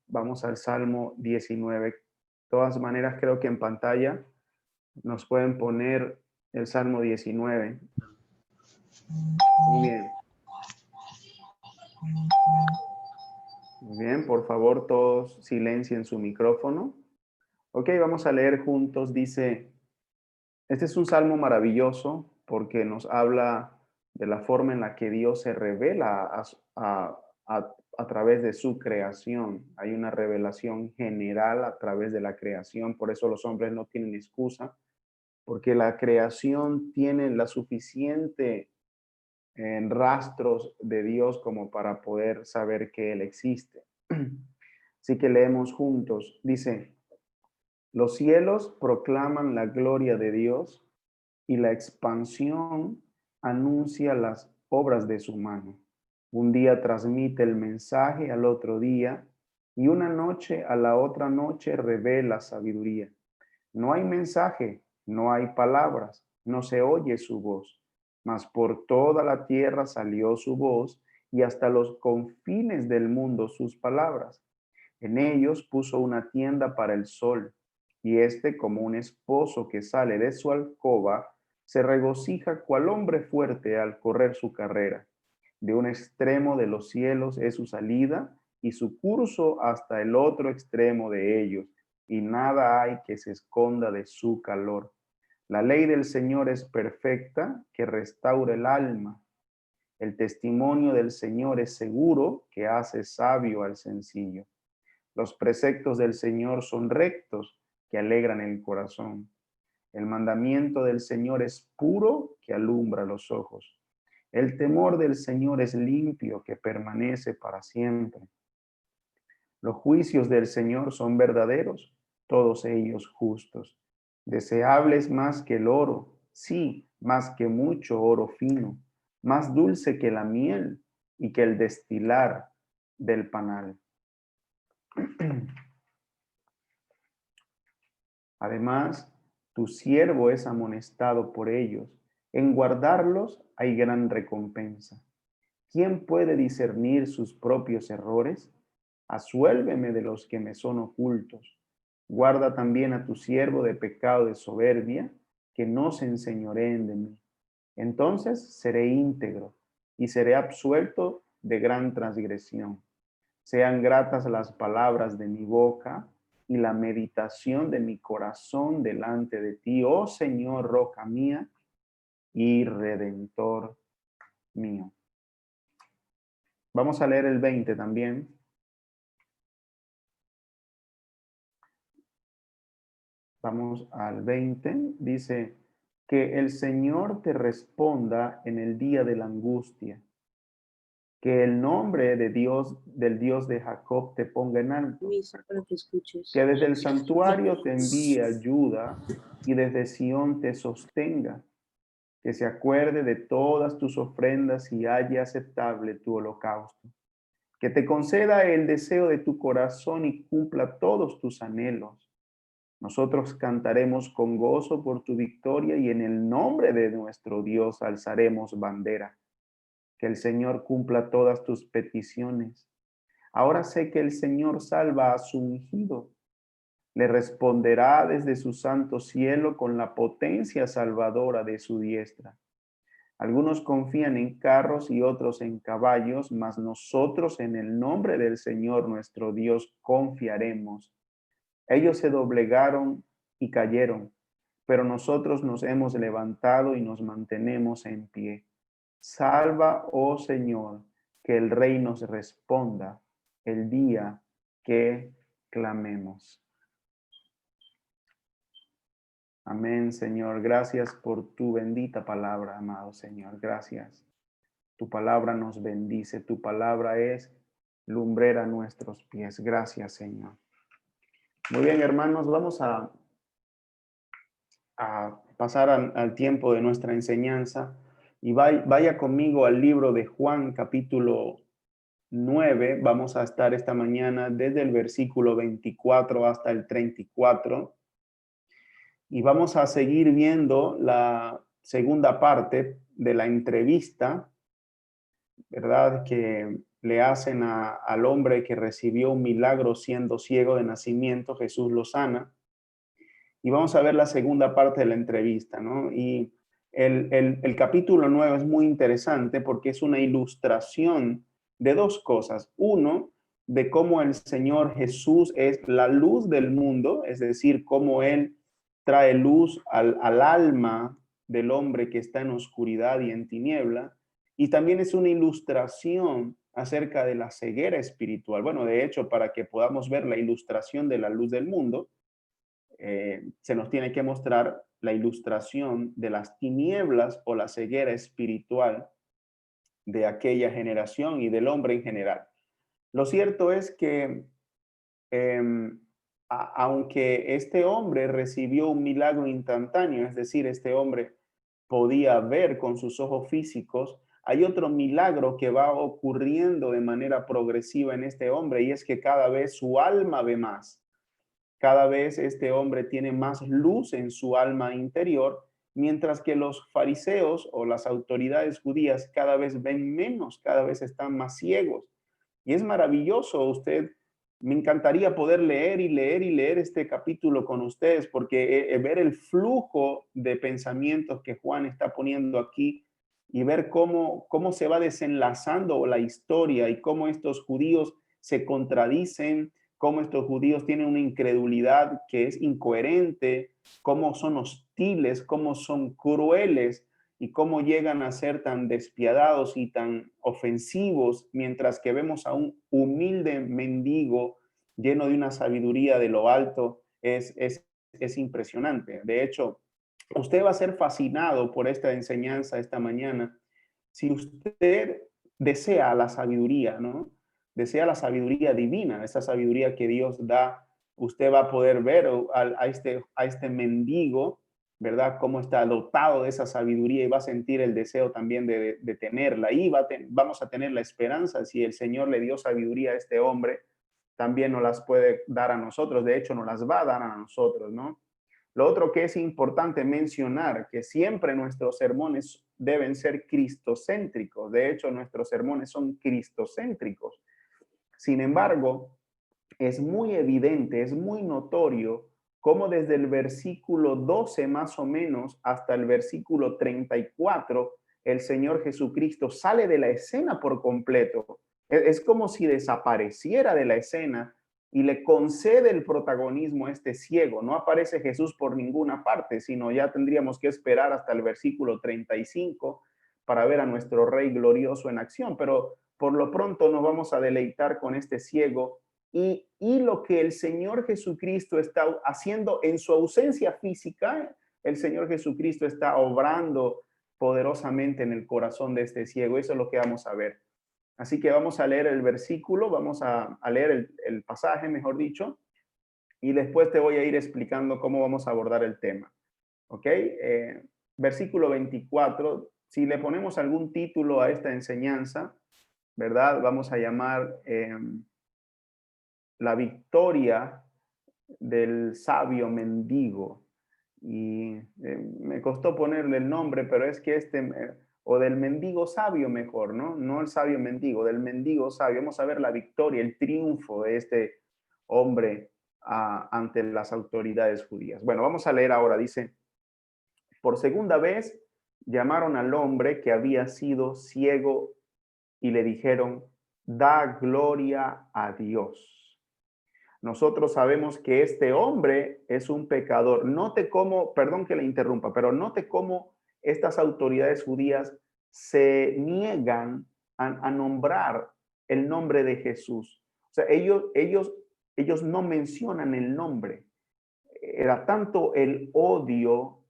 Vamos al Salmo 19. De todas maneras, creo que en pantalla nos pueden poner el Salmo 19. Muy bien. Muy bien, por favor, todos silencien su micrófono. Ok, vamos a leer juntos. Dice, este es un salmo maravilloso porque nos habla de la forma en la que Dios se revela a través de su creación. Hay una revelación general a través de la creación, por eso los hombres no tienen excusa, porque la creación tiene la suficiente rastros de Dios como para poder saber que Él existe. Así que leemos juntos. Dice, los cielos proclaman la gloria de Dios y la expansión anuncia las obras de su mano. Un día transmite el mensaje al otro día y una noche a la otra noche revela sabiduría. No hay mensaje, no hay palabras, no se oye su voz, mas por toda la tierra salió su voz y hasta los confines del mundo sus palabras. En ellos puso una tienda para el sol, y éste, como un esposo que sale de su alcoba, se regocija cual hombre fuerte al correr su carrera. De un extremo de los cielos es su salida, y su curso hasta el otro extremo de ellos, y nada hay que se esconda de su calor. La ley del Señor es perfecta, que restaura el alma. El testimonio del Señor es seguro, que hace sabio al sencillo. Los preceptos del Señor son rectos, que alegran el corazón. El mandamiento del Señor es puro, que alumbra los ojos. El temor del Señor es limpio, que permanece para siempre. Los juicios del Señor son verdaderos, todos ellos justos. Deseables más que el oro, sí, más que mucho oro fino, más dulce que la miel y que el destilar del panal. Además, tu siervo es amonestado por ellos. En guardarlos hay gran recompensa. ¿Quién puede discernir sus propios errores? Asuélveme de los que me son ocultos. Guarda también a tu siervo de pecado de soberbia, que no se enseñoreen de mí. Entonces seré íntegro y seré absuelto de gran transgresión. Sean gratas las palabras de mi boca y la meditación de mi corazón delante de ti, oh Señor, roca mía y redentor mío. Vamos a leer el 20 también. Vamos al 20. Dice, que el Señor te responda en el día de la angustia. Que el nombre de Dios, del Dios de Jacob, te ponga en alto. Que desde el santuario te envíe ayuda y desde Sión te sostenga. Que se acuerde de todas tus ofrendas y halle aceptable tu holocausto. Que te conceda el deseo de tu corazón y cumpla todos tus anhelos. Nosotros cantaremos con gozo por tu victoria y en el nombre de nuestro Dios alzaremos bandera. Que el Señor cumpla todas tus peticiones. Ahora sé que el Señor salva a su ungido. Le responderá desde su santo cielo con la potencia salvadora de su diestra. Algunos confían en carros y otros en caballos, mas nosotros en el nombre del Señor nuestro Dios confiaremos. Ellos se doblegaron y cayeron, pero nosotros nos hemos levantado y nos mantenemos en pie. Salva, oh Señor, que el Rey nos responda el día que clamemos. Amén, Señor. Gracias por tu bendita palabra, amado Señor. Gracias. Tu palabra nos bendice. Tu palabra es lumbrera a nuestros pies. Gracias, Señor. Muy bien, hermanos, vamos a pasar al tiempo de nuestra enseñanza y vaya conmigo al libro de Juan, capítulo 9. Vamos a estar esta mañana desde el versículo 24 hasta el 34 y vamos a seguir viendo la segunda parte de la entrevista, ¿verdad? Que le hacen al hombre que recibió un milagro siendo ciego de nacimiento, Jesús lo sana. Y vamos a ver la segunda parte de la entrevista, ¿no? Y el capítulo 9 es muy interesante porque es una ilustración de dos cosas. Uno, de cómo el Señor Jesús es la luz del mundo, es decir, cómo Él trae luz al alma del hombre que está en oscuridad y en tiniebla. Y también es una ilustración acerca de la ceguera espiritual. Bueno, de hecho, para que podamos ver la ilustración de la luz del mundo, se nos tiene que mostrar la ilustración de las tinieblas o la ceguera espiritual de aquella generación y del hombre en general. Lo cierto es que eh, aunque este hombre recibió un milagro instantáneo, es decir, este hombre podía ver con sus ojos físicos, hay otro milagro que va ocurriendo de manera progresiva en este hombre y es que cada vez su alma ve más. Cada vez este hombre tiene más luz en su alma interior, mientras que los fariseos o las autoridades judías cada vez ven menos, cada vez están más ciegos. Y es maravilloso, me encantaría poder leer y leer y leer este capítulo con ustedes, porque ver el flujo de pensamientos que Juan está poniendo aquí y ver cómo se va desenlazando la historia y cómo estos judíos se contradicen, cómo estos judíos tienen una incredulidad que es incoherente, cómo son hostiles, cómo son crueles y cómo llegan a ser tan despiadados y tan ofensivos, mientras que vemos a un humilde mendigo lleno de una sabiduría de lo alto, es impresionante. De hecho, usted va a ser fascinado por esta enseñanza esta mañana si usted desea la sabiduría, ¿no? Desea la sabiduría divina, esa sabiduría que Dios da. Usted va a poder ver a este mendigo, ¿verdad? Cómo está dotado de esa sabiduría y va a sentir el deseo también de tenerla. Y vamos a tener la esperanza, si el Señor le dio sabiduría a este hombre, también nos las puede dar a nosotros. De hecho, nos las va a dar a nosotros, ¿no? Lo otro que es importante mencionar, que siempre nuestros sermones deben ser cristocéntricos. De hecho, nuestros sermones son cristocéntricos. Sin embargo, es muy evidente, es muy notorio cómo desde el versículo 12 más o menos hasta el versículo 34, el Señor Jesucristo sale de la escena por completo. Es como si desapareciera de la escena y le concede el protagonismo a este ciego. No aparece Jesús por ninguna parte, sino ya tendríamos que esperar hasta el versículo 35 para ver a nuestro Rey glorioso en acción. Pero por lo pronto nos vamos a deleitar con este ciego y lo que el Señor Jesucristo está haciendo en su ausencia física. El Señor Jesucristo está obrando poderosamente en el corazón de este ciego. Eso es lo que vamos a ver. Así que vamos a leer el versículo, vamos a leer el pasaje, mejor dicho, y después te voy a ir explicando cómo vamos a abordar el tema. ¿Ok? Versículo 24, si le ponemos algún título a esta enseñanza, ¿verdad? Vamos a llamar la victoria del sabio mendigo. Y me costó ponerle el nombre, pero es que o del mendigo sabio mejor, ¿no? No el sabio mendigo, del mendigo sabio. Vamos a ver la victoria, el triunfo de este hombre ante las autoridades judías. Bueno, vamos a leer ahora, dice, por segunda vez llamaron al hombre que había sido ciego y le dijeron, da gloria a Dios. Nosotros sabemos que este hombre es un pecador. Note cómo, perdón que le interrumpa, pero note cómo estas autoridades judías se niegan a nombrar el nombre de Jesús. O sea, ellos no mencionan el nombre. Era tanto el odio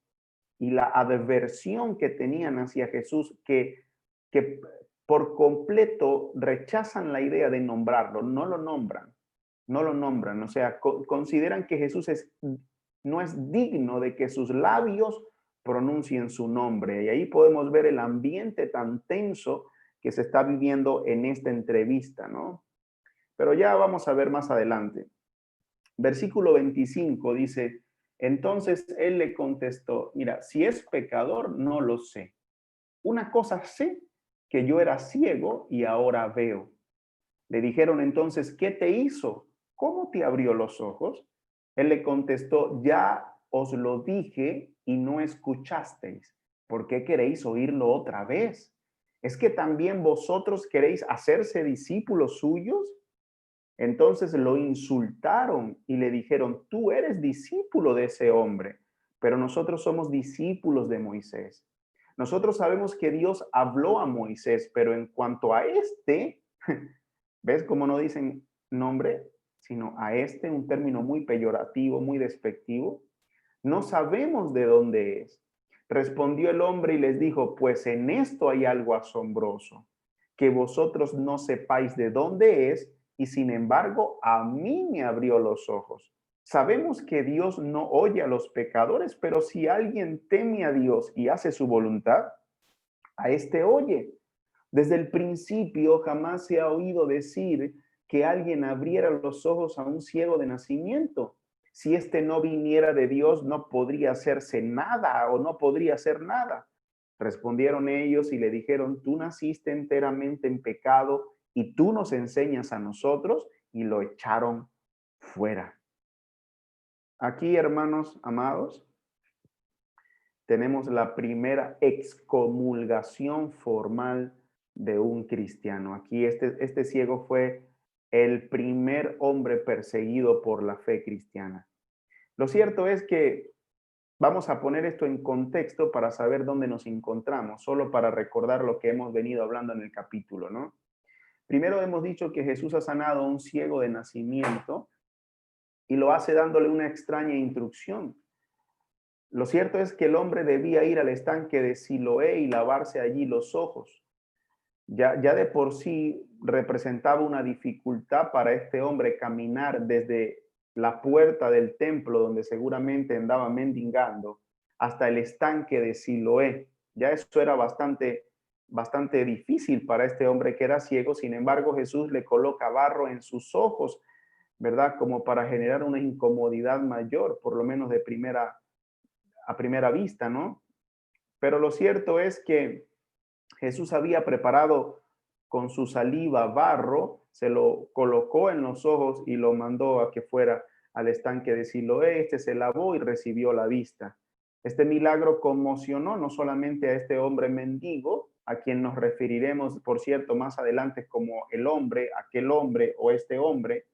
y la aversión que tenían hacia Jesús que por completo rechazan la idea de nombrarlo, no lo nombran, no lo nombran, o sea, consideran que Jesús no es digno de que sus labios pronuncien su nombre. Y ahí podemos ver el ambiente tan tenso que se está viviendo en esta entrevista, ¿no? Pero ya vamos a ver más adelante. Versículo 25 dice, entonces él le contestó, mira, si es pecador, no lo sé. Una cosa sé, que yo era ciego y ahora veo. Le dijeron entonces, ¿qué te hizo? ¿Cómo te abrió los ojos? Él le contestó, ya os lo dije y no escuchasteis. ¿Por qué queréis oírlo otra vez? ¿Es que también vosotros queréis hacerse discípulos suyos? Entonces lo insultaron y le dijeron, tú eres discípulo de ese hombre, pero nosotros somos discípulos de Moisés. Nosotros sabemos que Dios habló a Moisés, pero en cuanto a este, ¿ves cómo no dicen nombre? Sino a este, un término muy peyorativo, muy despectivo. No sabemos de dónde es. Respondió el hombre y les dijo, pues en esto hay algo asombroso, que vosotros no sepáis de dónde es, y sin embargo a mí me abrió los ojos. Sabemos que Dios no oye a los pecadores, pero si alguien teme a Dios y hace su voluntad, a este oye. Desde el principio jamás se ha oído decir que alguien abriera los ojos a un ciego de nacimiento. Si éste no viniera de Dios, no podría hacerse nada o no podría hacer nada. Respondieron ellos y le dijeron, tú naciste enteramente en pecado y tú nos enseñas a nosotros, y lo echaron fuera. Aquí, hermanos amados, tenemos la primera excomulgación formal de un cristiano. Aquí este ciego fue el primer hombre perseguido por la fe cristiana. Lo cierto es que vamos a poner esto en contexto para saber dónde nos encontramos, solo para recordar lo que hemos venido hablando en el capítulo, ¿no? Primero hemos dicho que Jesús ha sanado a un ciego de nacimiento y lo hace dándole una extraña instrucción. Lo cierto es que el hombre debía ir al estanque de Siloé y lavarse allí los ojos. Ya de por sí representaba una dificultad para este hombre caminar desde la puerta del templo, donde seguramente andaba mendigando, hasta el estanque de Siloé. Ya eso era bastante difícil para este hombre que era ciego. Sin embargo, Jesús le coloca barro en sus ojos, ¿verdad? Como para generar una incomodidad mayor, por lo menos a primera vista, ¿no? Pero lo cierto es que Jesús había preparado con su saliva barro, se lo colocó en los ojos y lo mandó a que fuera al estanque de Siloé. Este se lavó y recibió la vista. Este milagro conmocionó no solamente a este hombre mendigo, a quien nos referiremos, por cierto, más adelante como el hombre, aquel hombre o este hombre,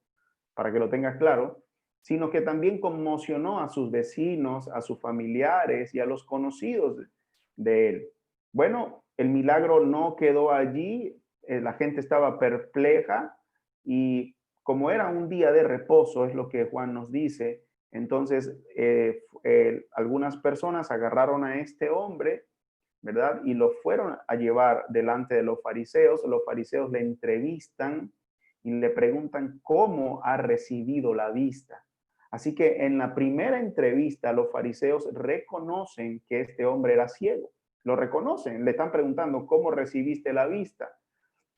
para que lo tengas claro, sino que también conmocionó a sus vecinos, a sus familiares y a los conocidos de él. Bueno, el milagro no quedó allí, la gente estaba perpleja y como era un día de reposo, es lo que Juan nos dice, entonces algunas personas agarraron a este hombre, ¿verdad? Y lo fueron a llevar delante de los fariseos le entrevistan y le preguntan cómo ha recibido la vista. Así que en la primera entrevista los fariseos reconocen que este hombre era ciego. Lo reconocen, le están preguntando cómo recibiste la vista.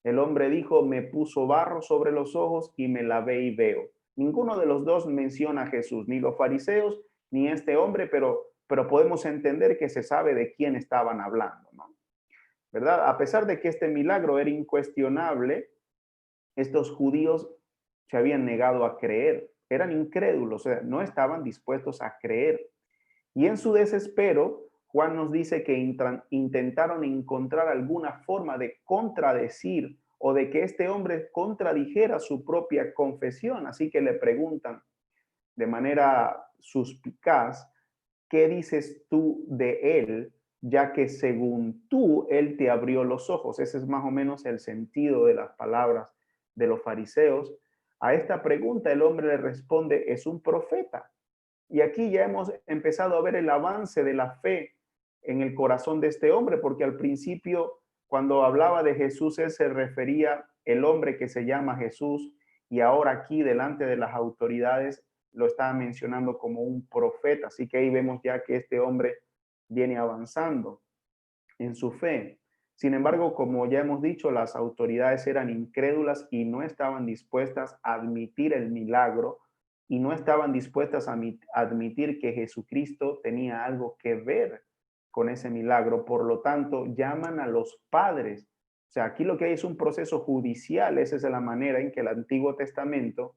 El hombre dijo, me puso barro sobre los ojos y me lavé y veo. Ninguno de los dos menciona a Jesús, ni los fariseos ni este hombre, pero podemos entender que se sabe de quién estaban hablando, ¿no? ¿Verdad? A pesar de que este milagro era incuestionable, estos judíos se habían negado a creer, eran incrédulos, o sea, no estaban dispuestos a creer. Y en su desespero, Juan nos dice que intentaron encontrar alguna forma de contradecir o de que este hombre contradijera su propia confesión. Así que le preguntan de manera suspicaz, ¿qué dices tú de él? Ya que según tú, él te abrió los ojos. Ese es más o menos el sentido de las palabras de los fariseos. A esta pregunta el hombre le responde, es un profeta. Y aquí ya hemos empezado a ver el avance de la fe en el corazón de este hombre, porque al principio, cuando hablaba de Jesús, él se refería el hombre que se llama Jesús, y ahora aquí delante de las autoridades lo estaba mencionando como un profeta. Así que ahí vemos ya que este hombre viene avanzando en su fe. Sin embargo, como ya hemos dicho, las autoridades eran incrédulas y no estaban dispuestas a admitir el milagro y no estaban dispuestas a admitir que Jesucristo tenía algo que ver con ese milagro. Por lo tanto, llaman a los padres, o sea, aquí lo que hay es un proceso judicial. Esa es la manera en que el Antiguo Testamento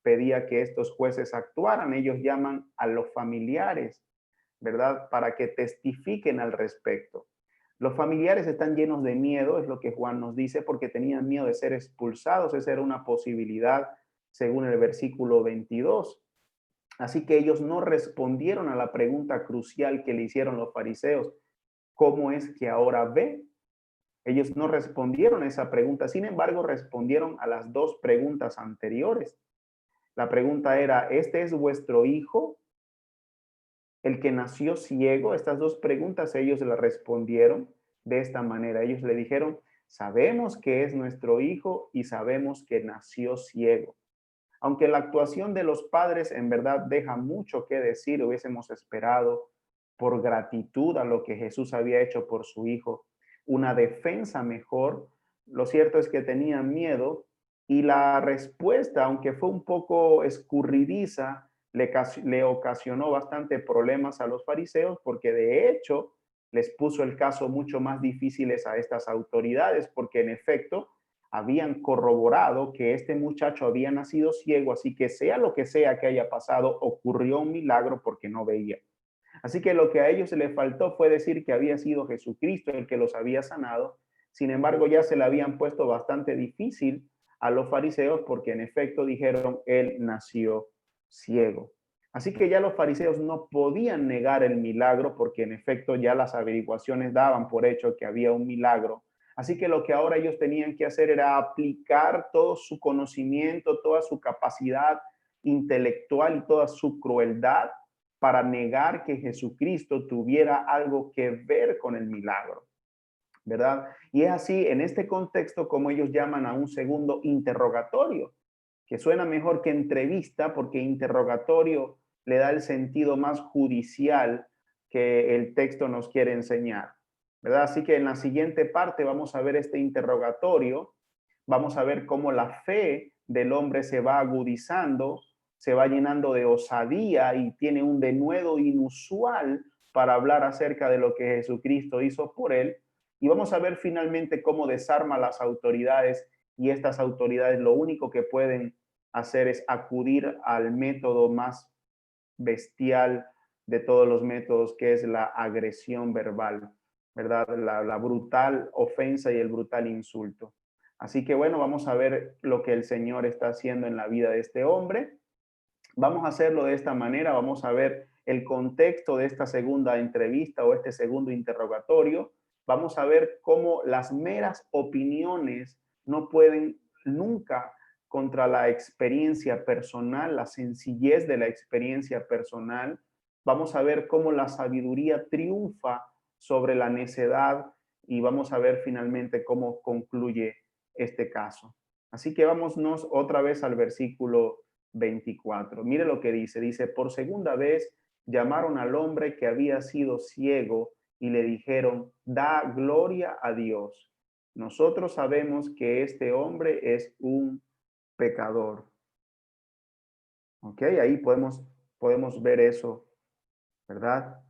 pedía que estos jueces actuaran. Ellos llaman a los familiares, ¿verdad? Para que testifiquen al respecto. Los familiares están llenos de miedo, es lo que Juan nos dice, porque tenían miedo de ser expulsados. Esa era una posibilidad según el versículo 22. Así que ellos no respondieron a la pregunta crucial que le hicieron los fariseos: ¿cómo es que ahora ve? Ellos no respondieron a esa pregunta. Sin embargo, respondieron a las dos preguntas anteriores. La pregunta era: ¿este es vuestro hijo, el que nació ciego? Estas dos preguntas ellos le respondieron de esta manera. Ellos le dijeron: sabemos que es nuestro hijo y sabemos que nació ciego. Aunque la actuación de los padres en verdad deja mucho que decir, hubiésemos esperado, por gratitud a lo que Jesús había hecho por su hijo, una defensa mejor. Lo cierto es que tenían miedo, y la respuesta, aunque fue un poco escurridiza, le ocasionó bastante problemas a los fariseos, porque de hecho les puso el caso mucho más difíciles a estas autoridades, porque en efecto habían corroborado que este muchacho había nacido ciego, así que sea lo que sea que haya pasado, ocurrió un milagro porque no veía. Así que lo que a ellos se les faltó fue decir que había sido Jesucristo el que los había sanado. Sin embargo, ya se le habían puesto bastante difícil a los fariseos, porque en efecto dijeron: él nació ciego. Así que ya los fariseos no podían negar el milagro, porque en efecto ya las averiguaciones daban por hecho que había un milagro. Así que lo que ahora ellos tenían que hacer era aplicar todo su conocimiento, toda su capacidad intelectual y toda su crueldad para negar que Jesucristo tuviera algo que ver con el milagro, ¿verdad? Y es así, en este contexto, como ellos llaman a un segundo interrogatorio, que suena mejor que entrevista, porque interrogatorio le da el sentido más judicial que el texto nos quiere enseñar, ¿verdad? Así que en la siguiente parte vamos a ver este interrogatorio, vamos a ver cómo la fe del hombre se va agudizando, se va llenando de osadía y tiene un denuedo inusual para hablar acerca de lo que Jesucristo hizo por él. Y vamos a ver finalmente cómo desarma a las autoridades, y estas autoridades lo único que pueden hacer es acudir al método más bestial de todos los métodos, que es la agresión verbal, ¿verdad? La brutal ofensa y el brutal insulto. Así que bueno, vamos a ver lo que el Señor está haciendo en la vida de este hombre. Vamos a hacerlo de esta manera, vamos a ver el contexto de esta segunda entrevista o este segundo interrogatorio. Vamos a ver cómo las meras opiniones no pueden nunca contra la experiencia personal, la sencillez de la experiencia personal. Vamos a ver cómo la sabiduría triunfa sobre la necedad, y vamos a ver finalmente cómo concluye este caso. Así que vámonos otra vez al versículo 24. Mire lo que dice. Dice: por segunda vez llamaron al hombre que había sido ciego y le dijeron: da gloria a Dios. Nosotros sabemos que este hombre es un pecador. Ok, ahí podemos ver eso, ¿verdad?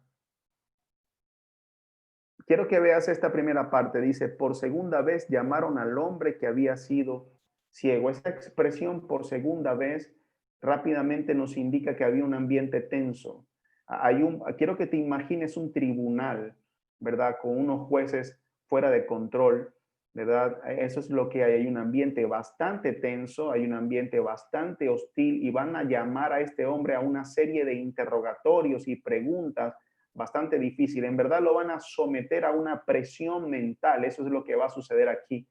Quiero que veas esta primera parte. Dice: por segunda vez llamaron al hombre que había sido ciego. Esta expresión, por segunda vez, rápidamente nos indica que había un ambiente tenso. Quiero que te imagines un tribunal, ¿verdad? Con unos jueces fuera de control, ¿verdad? Eso es lo que hay. Hay un ambiente bastante tenso, hay un ambiente bastante hostil, y van a llamar a este hombre a una serie de interrogatorios y preguntas bastante difícil. En verdad lo van a someter a una presión mental. Eso es lo que va a suceder aquí.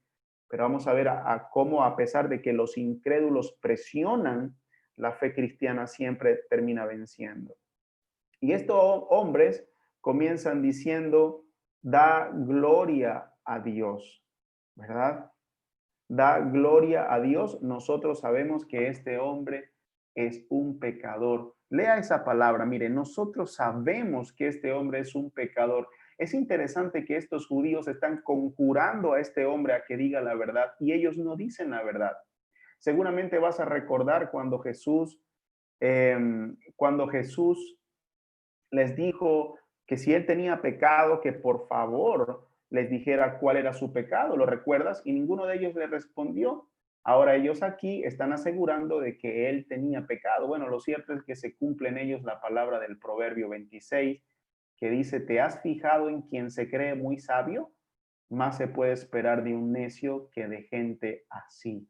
Pero vamos a ver cómo, a pesar de que los incrédulos presionan, la fe cristiana siempre termina venciendo. Y estos hombres comienzan diciendo: da gloria a Dios, ¿verdad? Da gloria a Dios. Nosotros sabemos que este hombre es un pecador. Lea esa palabra. Mire, nosotros sabemos que este hombre es un pecador. Es interesante que estos judíos están conjurando a este hombre a que diga la verdad, y ellos no dicen la verdad. Seguramente vas a recordar cuando Jesús les dijo que si él tenía pecado, que por favor les dijera cuál era su pecado, ¿lo recuerdas? Y ninguno de ellos le respondió. Ahora ellos aquí están asegurando de que él tenía pecado. Bueno, lo cierto es que se cumple en ellos la palabra del Proverbio 26, que dice, ¿te has fijado en quien se cree muy sabio? Más se puede esperar de un necio que de gente así.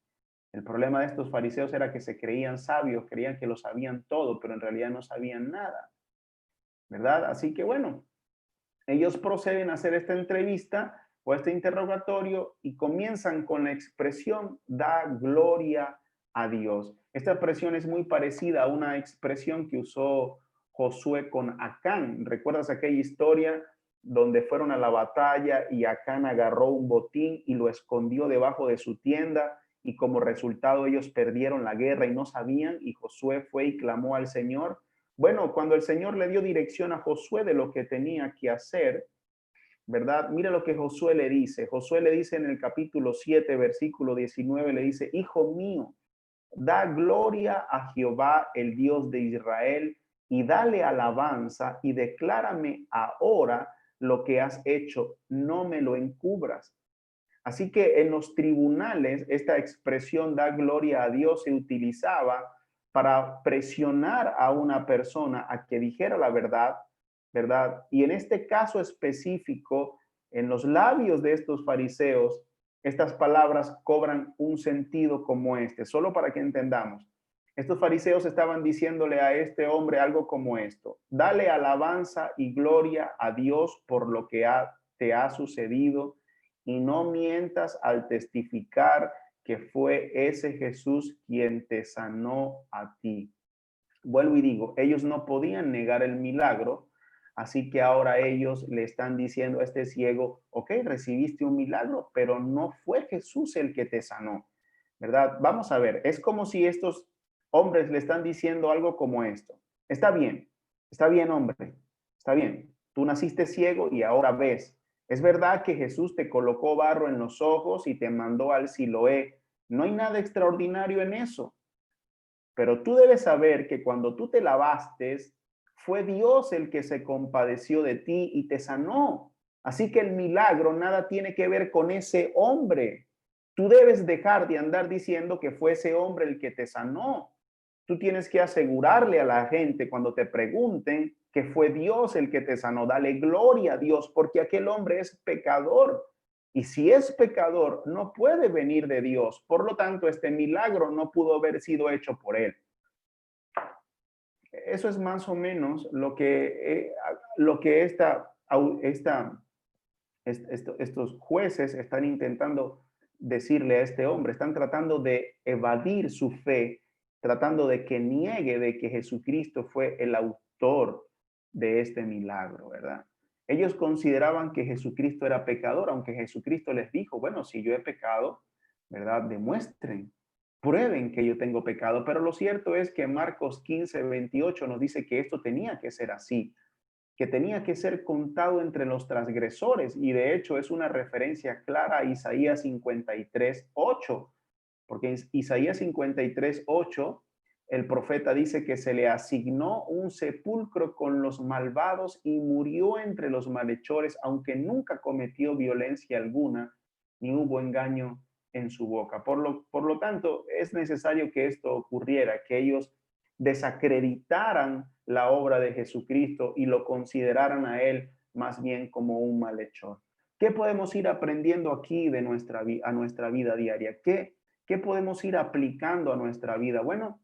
El problema de estos fariseos era que se creían sabios, creían que lo sabían todo, pero en realidad no sabían nada, ¿verdad? Así que bueno, ellos proceden a hacer esta entrevista o este interrogatorio y comienzan con la expresión, da gloria a Dios. Esta expresión es muy parecida a una expresión que usó Josué con Acán. ¿Recuerdas aquella historia donde fueron a la batalla y Acán agarró un botín y lo escondió debajo de su tienda y como resultado ellos perdieron la guerra y no sabían y Josué fue y clamó al Señor? Bueno, cuando el Señor le dio dirección a Josué de lo que tenía que hacer, ¿verdad? Mira lo que Josué le dice. Josué le dice en el capítulo 7, versículo 19, le dice, hijo mío, da gloria a Jehová, el Dios de Israel, y dale alabanza y declárame ahora lo que has hecho, no me lo encubras. Así que en los tribunales, esta expresión da gloria a Dios se utilizaba para presionar a una persona a que dijera la verdad, ¿verdad? Y en este caso específico, en los labios de estos fariseos, estas palabras cobran un sentido como este, solo para que entendamos. Estos fariseos estaban diciéndole a este hombre algo como esto: dale alabanza y gloria a Dios por lo que te ha sucedido y no mientas al testificar que fue ese Jesús quien te sanó a ti. Vuelvo y digo, ellos no podían negar el milagro, así que ahora ellos le están diciendo a este ciego, ok, recibiste un milagro, pero no fue Jesús el que te sanó, ¿verdad? Vamos a ver, es como si estos hombres le están diciendo algo como esto. Está bien, hombre, está bien. Tú naciste ciego y ahora ves. Es verdad que Jesús te colocó barro en los ojos y te mandó al Siloé. No hay nada extraordinario en eso. Pero tú debes saber que cuando tú te lavaste, fue Dios el que se compadeció de ti y te sanó. Así que el milagro nada tiene que ver con ese hombre. Tú debes dejar de andar diciendo que fue ese hombre el que te sanó. Tú tienes que asegurarle a la gente cuando te pregunten que fue Dios el que te sanó. Dale gloria a Dios porque aquel hombre es pecador. Y si es pecador, no puede venir de Dios. Por lo tanto, este milagro no pudo haber sido hecho por él. Eso es más o menos lo que estos jueces están intentando decirle a este hombre. Están tratando de evadir su fe, tratando de que niegue de que Jesucristo fue el autor de este milagro, ¿verdad? Ellos consideraban que Jesucristo era pecador, aunque Jesucristo les dijo, bueno, si yo he pecado, ¿verdad? Demuestren, prueben que yo tengo pecado. Pero lo cierto es que Marcos 15:28 nos dice que esto tenía que ser así, que tenía que ser contado entre los transgresores. Y de hecho es una referencia clara a Isaías 53:8, porque en Isaías 53:8 el profeta dice que se le asignó un sepulcro con los malvados y murió entre los malhechores, aunque nunca cometió violencia alguna, ni hubo engaño en su boca. Por lo tanto, es necesario que esto ocurriera, que ellos desacreditaran la obra de Jesucristo y lo consideraran a él más bien como un malhechor. ¿Qué podemos ir aprendiendo aquí de a nuestra vida diaria? ¿Qué podemos ir aplicando a nuestra vida? Bueno,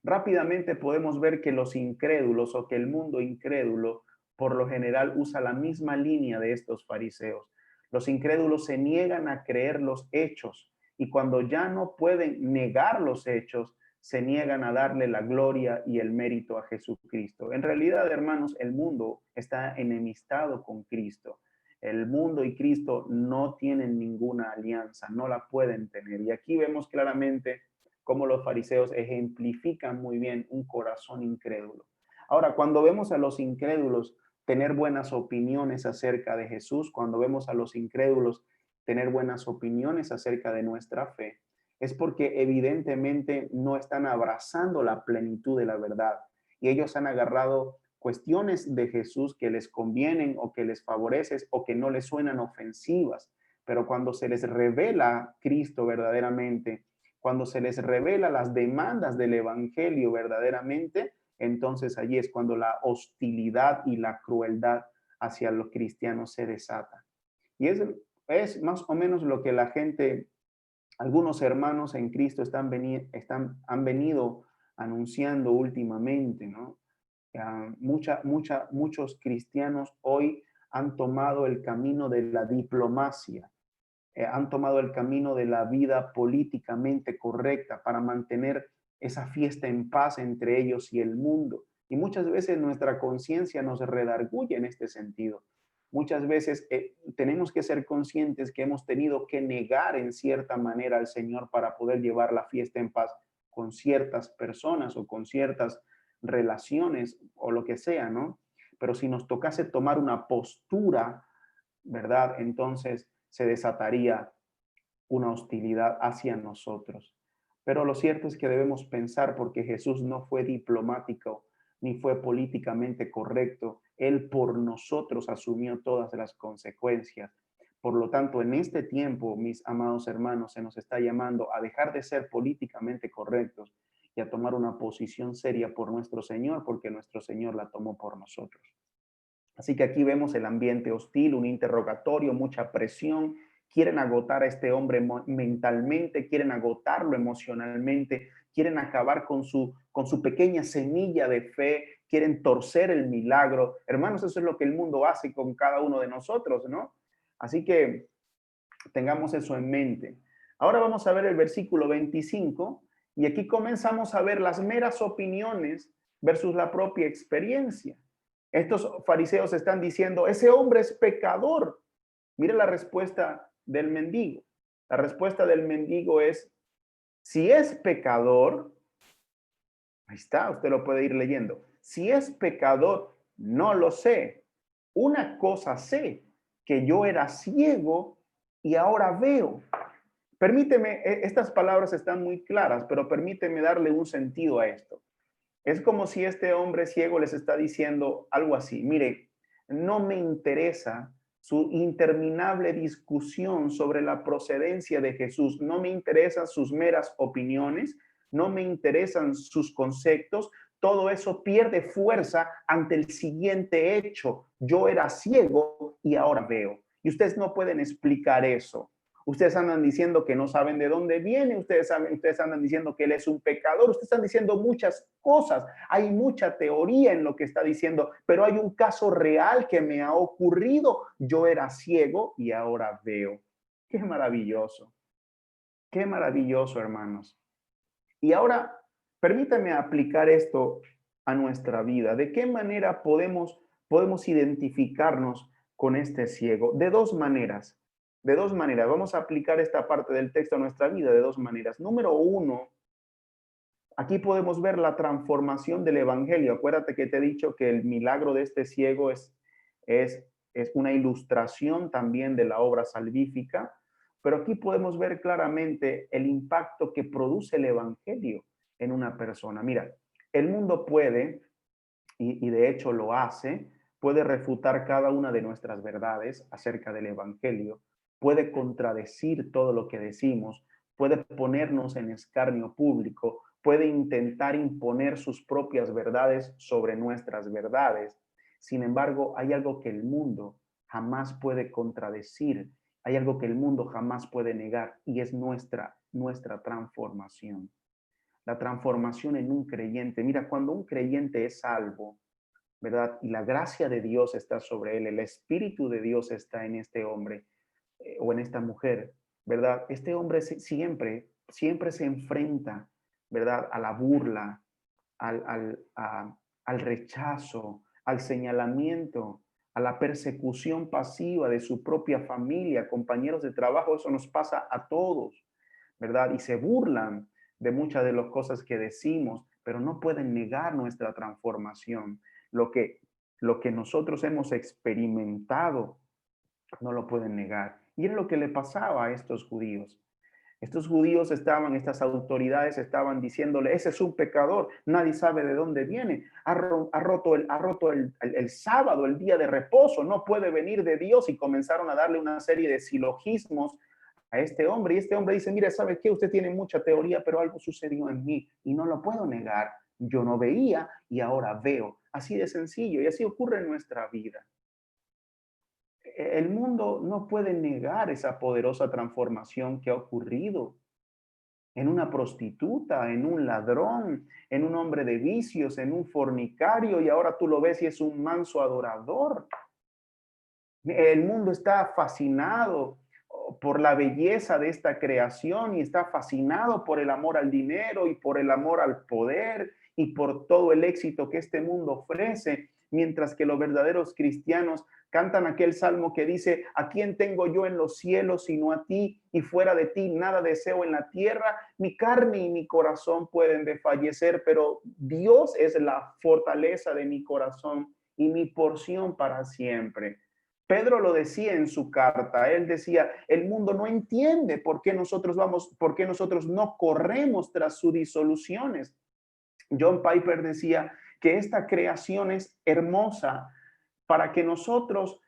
rápidamente podemos ver que los incrédulos o que el mundo incrédulo por lo general usa la misma línea de estos fariseos. Los incrédulos se niegan a creer los hechos y cuando ya no pueden negar los hechos, se niegan a darle la gloria y el mérito a Jesucristo. En realidad, hermanos, el mundo está enemistado con Cristo. El mundo y Cristo no tienen ninguna alianza, no la pueden tener. Y aquí vemos claramente cómo los fariseos ejemplifican muy bien un corazón incrédulo. Ahora, cuando vemos a los incrédulos tener buenas opiniones acerca de Jesús, cuando vemos a los incrédulos tener buenas opiniones acerca de nuestra fe, es porque evidentemente no están abrazando la plenitud de la verdad y ellos han agarrado cuestiones de Jesús que les convienen o que les favorecen o que no les suenan ofensivas. Pero cuando se les revela Cristo verdaderamente, cuando se les revela las demandas del evangelio verdaderamente, entonces allí es cuando la hostilidad y la crueldad hacia los cristianos se desata. Y es más o menos lo que la gente, algunos hermanos en Cristo han venido anunciando últimamente, ¿no? Muchos cristianos hoy han tomado el camino de la diplomacia, han tomado el camino de la vida políticamente correcta para mantener esa fiesta en paz entre ellos y el mundo. Y muchas veces nuestra conciencia nos redarguye en este sentido. Muchas veces tenemos que ser conscientes que hemos tenido que negar en cierta manera al Señor para poder llevar la fiesta en paz con ciertas personas o con ciertas relaciones o lo que sea, ¿no? Pero si nos tocase tomar una postura, ¿verdad? Entonces se desataría una hostilidad hacia nosotros. Pero lo cierto es que debemos pensar, porque Jesús no fue diplomático ni fue políticamente correcto. Él por nosotros asumió todas las consecuencias. Por lo tanto, en este tiempo, mis amados hermanos, se nos está llamando a dejar de ser políticamente correctos y a tomar una posición seria por nuestro Señor, porque nuestro Señor la tomó por nosotros. Así que aquí vemos el ambiente hostil, un interrogatorio, mucha presión. Quieren agotar a este hombre mentalmente, quieren agotarlo emocionalmente, quieren acabar con su pequeña semilla de fe, quieren torcer el milagro. Hermanos, eso es lo que el mundo hace con cada uno de nosotros, ¿no? Así que tengamos eso en mente. Ahora vamos a ver el versículo 25 y aquí comenzamos a ver las meras opiniones versus la propia experiencia. Estos fariseos están diciendo, ese hombre es pecador. Mire la respuesta del mendigo. La respuesta del mendigo es, si es pecador, ahí está, usted lo puede ir leyendo. Si es pecador, no lo sé. Una cosa sé, que yo era ciego y ahora veo. Permíteme, estas palabras están muy claras, pero permíteme darle un sentido a esto. Es como si este hombre ciego les está diciendo algo así, mire, no me interesa su interminable discusión sobre la procedencia de Jesús, no me interesan sus meras opiniones, no me interesan sus conceptos, todo eso pierde fuerza ante el siguiente hecho. Yo era ciego y ahora veo. Y ustedes no pueden explicar eso. Ustedes andan diciendo que no saben de dónde viene, ustedes andan diciendo que él es un pecador, ustedes están diciendo muchas cosas, hay mucha teoría en lo que está diciendo, pero hay un caso real que me ha ocurrido. Yo era ciego y ahora veo. Qué maravilloso, hermanos. Y ahora, permítame aplicar esto a nuestra vida. ¿De qué manera podemos identificarnos con este ciego? De dos maneras. De dos maneras. Vamos a aplicar esta parte del texto a nuestra vida de dos maneras. Número uno, aquí podemos ver la transformación del evangelio. Acuérdate que te he dicho que el milagro de este ciego es, es una ilustración también de la obra salvífica, pero aquí podemos ver claramente el impacto que produce el evangelio en una persona. Mira, el mundo puede, y de hecho lo hace, puede refutar cada una de nuestras verdades acerca del evangelio, puede contradecir todo lo que decimos, puede ponernos en escarnio público, puede intentar imponer sus propias verdades sobre nuestras verdades. Sin embargo, hay algo que el mundo jamás puede contradecir, hay algo que el mundo jamás puede negar, y es nuestra transformación. La transformación en un creyente. Mira, cuando un creyente es salvo, ¿verdad? Y la gracia de Dios está sobre él, el Espíritu de Dios está en este hombre o en esta mujer, ¿verdad? Este hombre siempre se enfrenta, ¿verdad? A la burla, al rechazo, al señalamiento, a la persecución pasiva de su propia familia, compañeros de trabajo. Eso nos pasa a todos, ¿verdad? Y se burlan de muchas de las cosas que decimos, pero no pueden negar nuestra transformación. Lo que, lo que nosotros hemos experimentado, no lo pueden negar. Y es lo que le pasaba a estos judíos. Estos judíos estas autoridades estaban diciéndole, ese es un pecador, nadie sabe de dónde viene, ha roto el sábado, el día de reposo, no puede venir de Dios, y comenzaron a darle una serie de silogismos a este hombre, y este hombre dice, mire, ¿sabe qué? Usted tiene mucha teoría, pero algo sucedió en mí y no lo puedo negar. Yo no veía y ahora veo. Así de sencillo, y así ocurre en nuestra vida. El mundo no puede negar esa poderosa transformación que ha ocurrido en una prostituta, en un ladrón, en un hombre de vicios, en un fornicario, y ahora tú lo ves y es un manso adorador. El mundo está fascinado por la belleza de esta creación y está fascinado por el amor al dinero y por el amor al poder y por todo el éxito que este mundo ofrece, mientras que los verdaderos cristianos cantan aquel salmo que dice, ¿a quién tengo yo en los cielos sino a ti? Y fuera de ti nada deseo en la tierra. Mi carne y mi corazón pueden desfallecer, pero Dios es la fortaleza de mi corazón y mi porción para siempre. Pedro lo decía en su carta, él decía, el mundo no entiende por qué nosotros no corremos tras sus disoluciones. John Piper decía que esta creación es hermosa para que nosotros,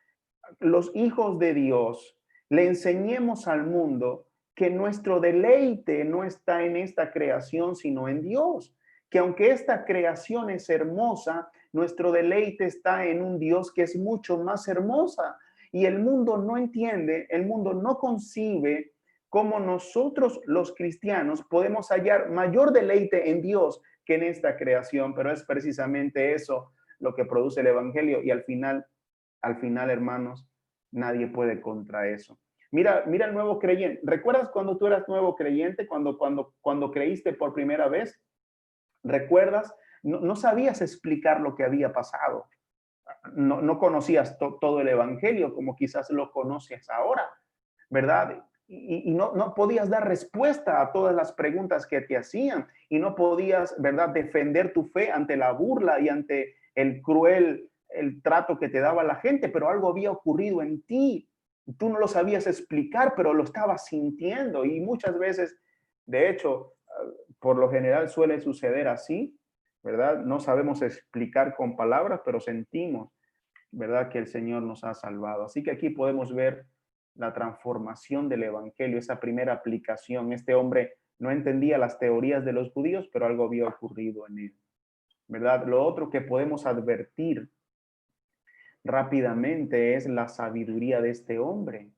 los hijos de Dios, le enseñemos al mundo que nuestro deleite no está en esta creación, sino en Dios. Que aunque esta creación es hermosa, nuestro deleite está en un Dios que es mucho más hermosa. Y el mundo no entiende, el mundo no concibe cómo nosotros los cristianos podemos hallar mayor deleite en Dios que en esta creación, pero es precisamente eso lo que produce el Evangelio, y al final, hermanos, nadie puede contra eso. Mira el nuevo creyente. ¿Recuerdas cuando tú eras nuevo creyente, cuando creíste por primera vez? ¿Recuerdas? No sabías explicar lo que había pasado. No conocías todo el Evangelio como quizás lo conoces ahora, ¿verdad? Y no podías dar respuesta a todas las preguntas que te hacían, y no podías, ¿verdad?, defender tu fe ante la burla y ante el trato que te daba la gente, pero algo había ocurrido en ti. Tú no lo sabías explicar, pero lo estabas sintiendo, y muchas veces, de hecho, por lo general suele suceder así, ¿verdad? No sabemos explicar con palabras, pero sentimos, ¿verdad?, que el Señor nos ha salvado. Así que aquí podemos ver la transformación del Evangelio, esa primera aplicación. Este hombre no entendía las teorías de los judíos, pero algo había ocurrido en él, ¿verdad? Lo otro que podemos advertir rápidamente es la sabiduría de este hombre.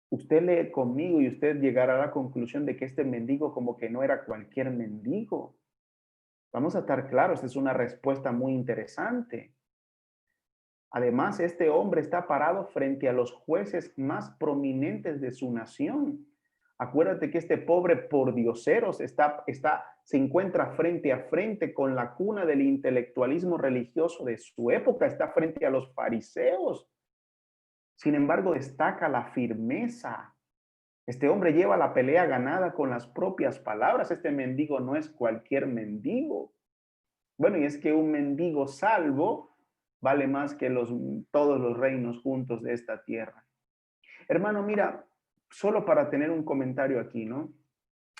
Usted lee conmigo y usted llegará a la conclusión de que este mendigo como que no era cualquier mendigo. Vamos a estar claros, esta es una respuesta muy interesante. Además, este hombre está parado frente a los jueces más prominentes de su nación. Acuérdate que este pobre pordiosero se encuentra frente a frente con la cuna del intelectualismo religioso de su época, está frente a los fariseos. Sin embargo, destaca la firmeza. Este hombre lleva la pelea ganada con las propias palabras. Este mendigo no es cualquier mendigo. Bueno, y es que un mendigo salvo vale más que todos los reinos juntos de esta tierra. Hermano, mira, solo para tener un comentario aquí, ¿no?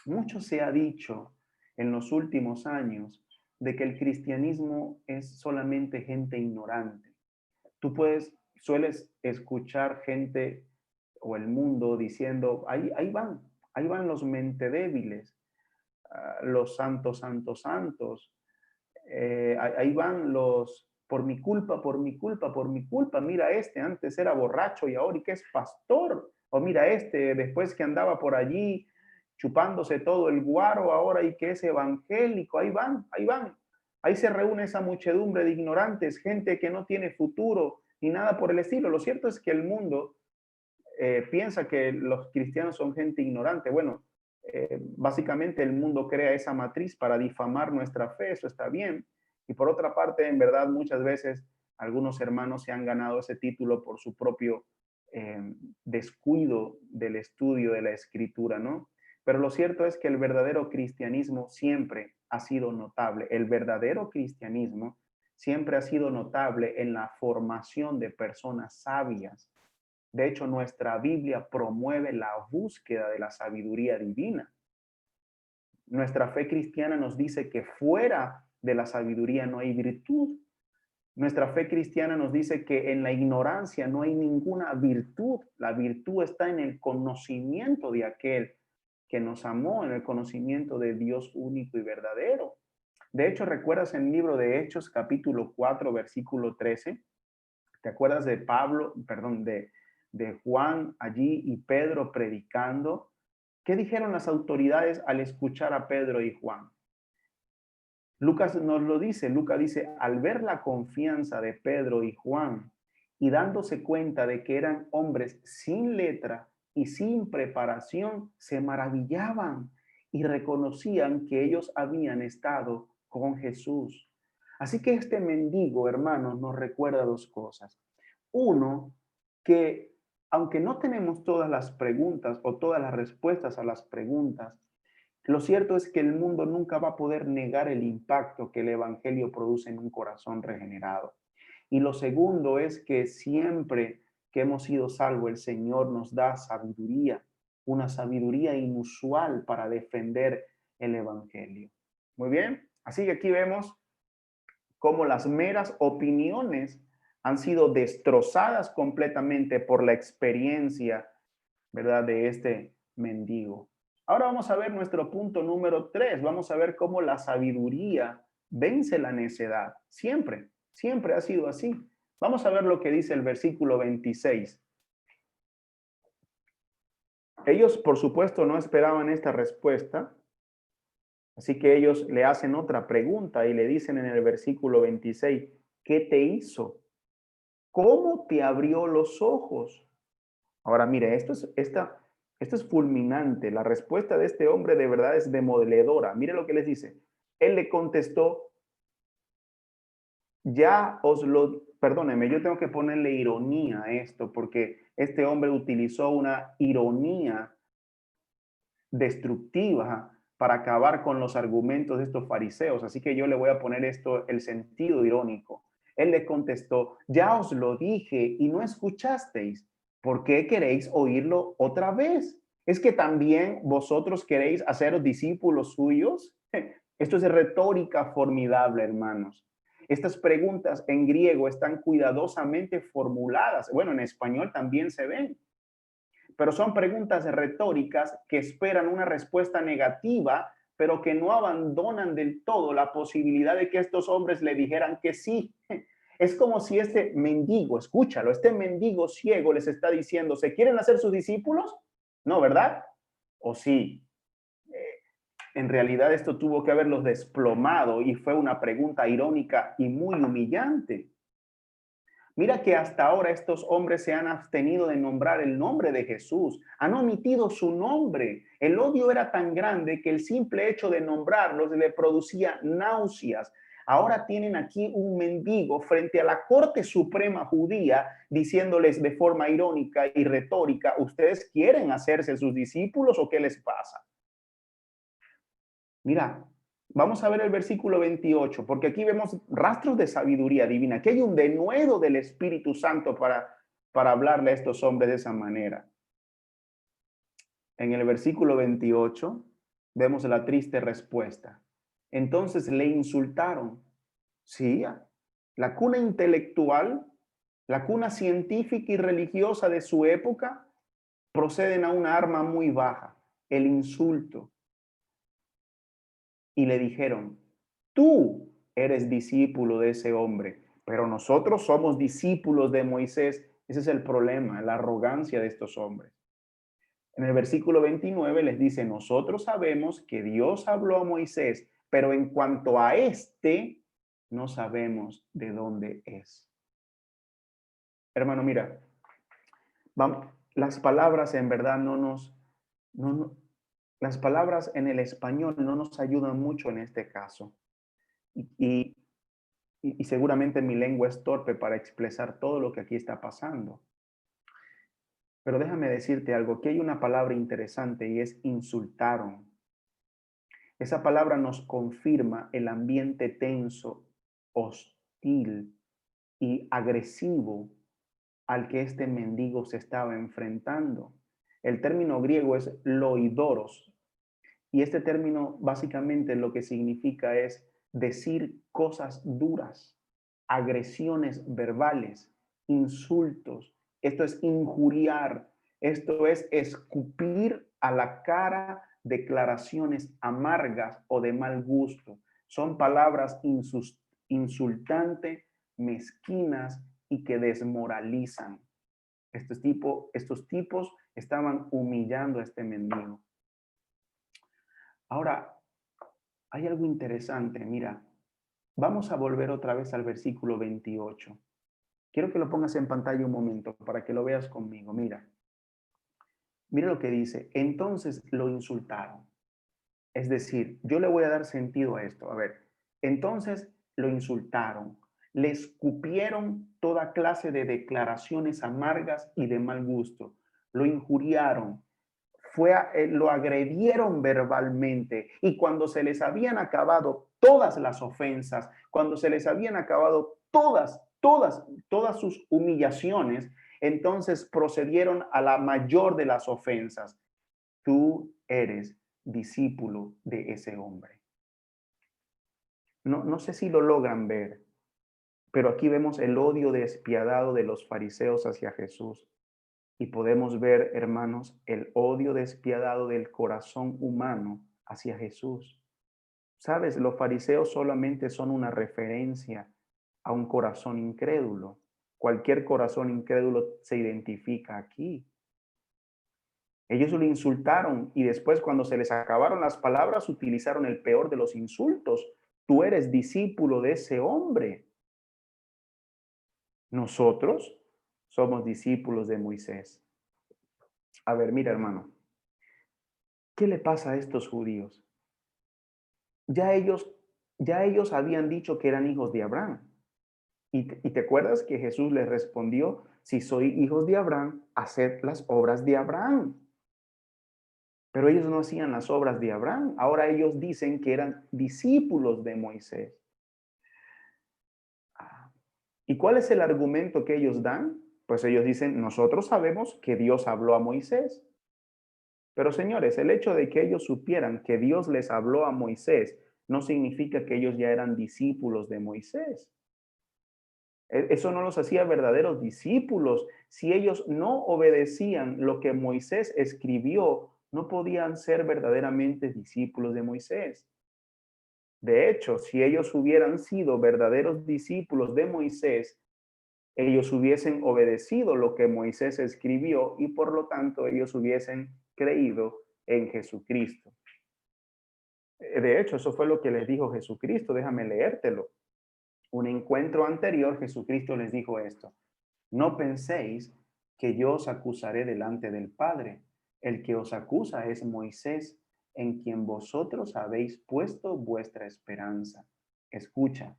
Mucho se ha dicho en los últimos años de que el cristianismo es solamente gente ignorante. Sueles escuchar gente o el mundo diciendo, ahí van los mente débiles, los santos, santos, santos, ahí van los, por mi culpa, por mi culpa, por mi culpa. Mira, antes era borracho y ahora y que es pastor. O mira, después que andaba por allí chupándose todo el guaro, ahora y que es evangélico. Ahí van, ahí van. Ahí se reúne esa muchedumbre de ignorantes, gente que no tiene futuro ni nada por el estilo. Lo cierto es que el mundo piensa que los cristianos son gente ignorante. Bueno, básicamente el mundo crea esa matriz para difamar nuestra fe, eso está bien. Y por otra parte, en verdad, muchas veces algunos hermanos se han ganado ese título por su propio descuido del estudio de la escritura, ¿no? Pero lo cierto es que el verdadero cristianismo siempre ha sido notable. El verdadero cristianismo siempre ha sido notable en la formación de personas sabias. De hecho, nuestra Biblia promueve la búsqueda de la sabiduría divina. Nuestra fe cristiana nos dice que fuera de la sabiduría no hay virtud. Nuestra fe cristiana nos dice que en la ignorancia no hay ninguna virtud. La virtud está en el conocimiento de aquel que nos amó, en el conocimiento de Dios único y verdadero. De hecho, ¿recuerdas en el libro de Hechos, capítulo 4, versículo 13? ¿Te acuerdas de de Juan allí y Pedro predicando? ¿Qué dijeron las autoridades al escuchar a Pedro y Juan? Lucas nos lo dice, Lucas dice, al ver la confianza de Pedro y Juan y dándose cuenta de que eran hombres sin letra y sin preparación, se maravillaban y reconocían que ellos habían estado con Jesús. Así que este mendigo, hermanos, nos recuerda dos cosas. Uno, que aunque no tenemos todas las preguntas o todas las respuestas a las preguntas, lo cierto es que el mundo nunca va a poder negar el impacto que el evangelio produce en un corazón regenerado. Y lo segundo es que siempre que hemos sido salvos, el Señor nos da sabiduría, una sabiduría inusual para defender el evangelio. Muy bien, así que aquí vemos cómo las meras opiniones han sido destrozadas completamente por la experiencia, ¿verdad?, de este mendigo. Ahora vamos a ver nuestro punto número 3. Vamos a ver cómo la sabiduría vence la necedad. Siempre, siempre ha sido así. Vamos a ver lo que dice el versículo 26. Ellos, por supuesto, no esperaban esta respuesta, así que ellos le hacen otra pregunta y le dicen en el versículo 26, ¿qué te hizo? ¿Cómo te abrió los ojos? Ahora, mire, esto es fulminante. La respuesta de este hombre de verdad es demoledora. Mire lo que les dice. Él le contestó, perdóneme, yo tengo que ponerle ironía a esto porque este hombre utilizó una ironía destructiva para acabar con los argumentos de estos fariseos. Así que yo le voy a poner esto, el sentido irónico. Él le contestó, ya os lo dije y no escuchasteis. ¿Por qué queréis oírlo otra vez? ¿Es que también vosotros queréis haceros discípulos suyos? Esto es retórica formidable, hermanos. Estas preguntas en griego están cuidadosamente formuladas. Bueno, en español también se ven, pero son preguntas retóricas que esperan una respuesta negativa, pero que no abandonan del todo la posibilidad de que estos hombres le dijeran que sí. Es como si este mendigo, escúchalo, este mendigo ciego les está diciendo, ¿se quieren hacer sus discípulos? No, ¿verdad? ¿O sí? En realidad esto tuvo que haberlos desplomado y fue una pregunta irónica y muy humillante. Mira que hasta ahora estos hombres se han abstenido de nombrar el nombre de Jesús, han omitido su nombre. El odio era tan grande que el simple hecho de nombrarlos le producía náuseas. Ahora tienen aquí un mendigo frente a la Corte Suprema judía diciéndoles de forma irónica y retórica, ¿ustedes quieren hacerse sus discípulos o qué les pasa? Mira, vamos a ver el versículo 28, porque aquí vemos rastros de sabiduría divina. Aquí hay un denuedo del Espíritu Santo para hablarle a estos hombres de esa manera. En el versículo 28 vemos la triste respuesta. Entonces le insultaron. Sí, la cuna intelectual, la cuna científica y religiosa de su época proceden a una arma muy baja, el insulto. Y le dijeron, tú eres discípulo de ese hombre, pero nosotros somos discípulos de Moisés. Ese es el problema, la arrogancia de estos hombres. En el versículo 29 les dice, nosotros sabemos que Dios habló a Moisés, pero en cuanto a este, no sabemos de dónde es. Hermano, mira, vamos, las palabras en verdad no, las palabras en el español no nos ayudan mucho en este caso. Y, y seguramente mi lengua es torpe para expresar todo lo que aquí está pasando. Pero déjame decirte algo, que hay una palabra interesante y es insultaron. Esa palabra nos confirma el ambiente tenso, hostil y agresivo al que este mendigo se estaba enfrentando. El término griego es loidoros, y este término básicamente lo que significa es decir cosas duras, agresiones verbales, insultos. Esto es injuriar, esto es escupir a la cara declaraciones amargas o de mal gusto. Son palabras insultantes, mezquinas y que desmoralizan. Estos tipos estaban humillando a este mendigo. Ahora, hay algo interesante, mira, vamos a volver otra vez al versículo 28. Quiero que lo pongas en pantalla un momento para que lo veas conmigo. Mira, mira lo que dice. Entonces lo insultaron. Es decir, yo le voy a dar sentido a esto. A ver, entonces lo insultaron. Le escupieron toda clase de declaraciones amargas y de mal gusto. Lo injuriaron, lo agredieron verbalmente, y cuando se les habían acabado todas las ofensas, cuando se les habían acabado todas sus humillaciones, entonces procedieron a la mayor de las ofensas. Tú eres discípulo de ese hombre. No sé si lo logran ver, pero aquí vemos el odio despiadado de los fariseos hacia Jesús. Y podemos ver, hermanos, el odio despiadado del corazón humano hacia Jesús. Sabes, los fariseos solamente son una referencia a un corazón incrédulo. Cualquier corazón incrédulo se identifica aquí. Ellos lo insultaron y después, cuando se les acabaron las palabras, utilizaron el peor de los insultos. Tú eres discípulo de ese hombre. Nosotros somos discípulos de Moisés. A ver, mira, hermano, ¿qué le pasa a estos judíos? Ya ellos, ya ellos habían dicho que eran hijos de Abraham. Y te acuerdas que Jesús les respondió: si soy hijos de Abraham, haced las obras de Abraham. Pero ellos no hacían las obras de Abraham. Ahora ellos dicen que eran discípulos de Moisés. ¿Y cuál es el argumento que ellos dan? Pues ellos dicen: nosotros sabemos que Dios habló a Moisés. Pero señores, el hecho de que ellos supieran que Dios les habló a Moisés no significa que ellos ya eran discípulos de Moisés. Eso no los hacía verdaderos discípulos. Si ellos no obedecían lo que Moisés escribió, no podían ser verdaderamente discípulos de Moisés. De hecho, si ellos hubieran sido verdaderos discípulos de Moisés, ellos hubiesen obedecido lo que Moisés escribió y por lo tanto ellos hubiesen creído en Jesucristo. De hecho, eso fue lo que les dijo Jesucristo. Déjame leértelo. Un encuentro anterior, Jesucristo les dijo esto: no penséis que yo os acusaré delante del Padre. El que os acusa es Moisés, en quien vosotros habéis puesto vuestra esperanza. Escucha,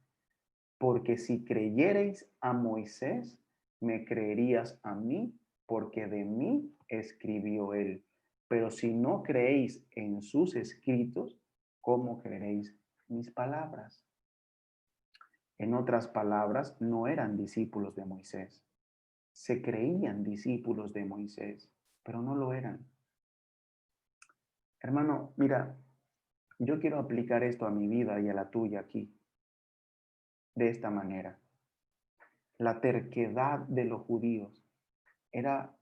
porque si creyereis a Moisés, me creerías a mí, porque de mí escribió él. Pero si no creéis en sus escritos, ¿cómo creeréis mis palabras? En otras palabras, no eran discípulos de Moisés. Se creían discípulos de Moisés, pero no lo eran. Hermano, mira, yo quiero aplicar esto a mi vida y a la tuya aquí, de esta manera. La terquedad de los judíos era,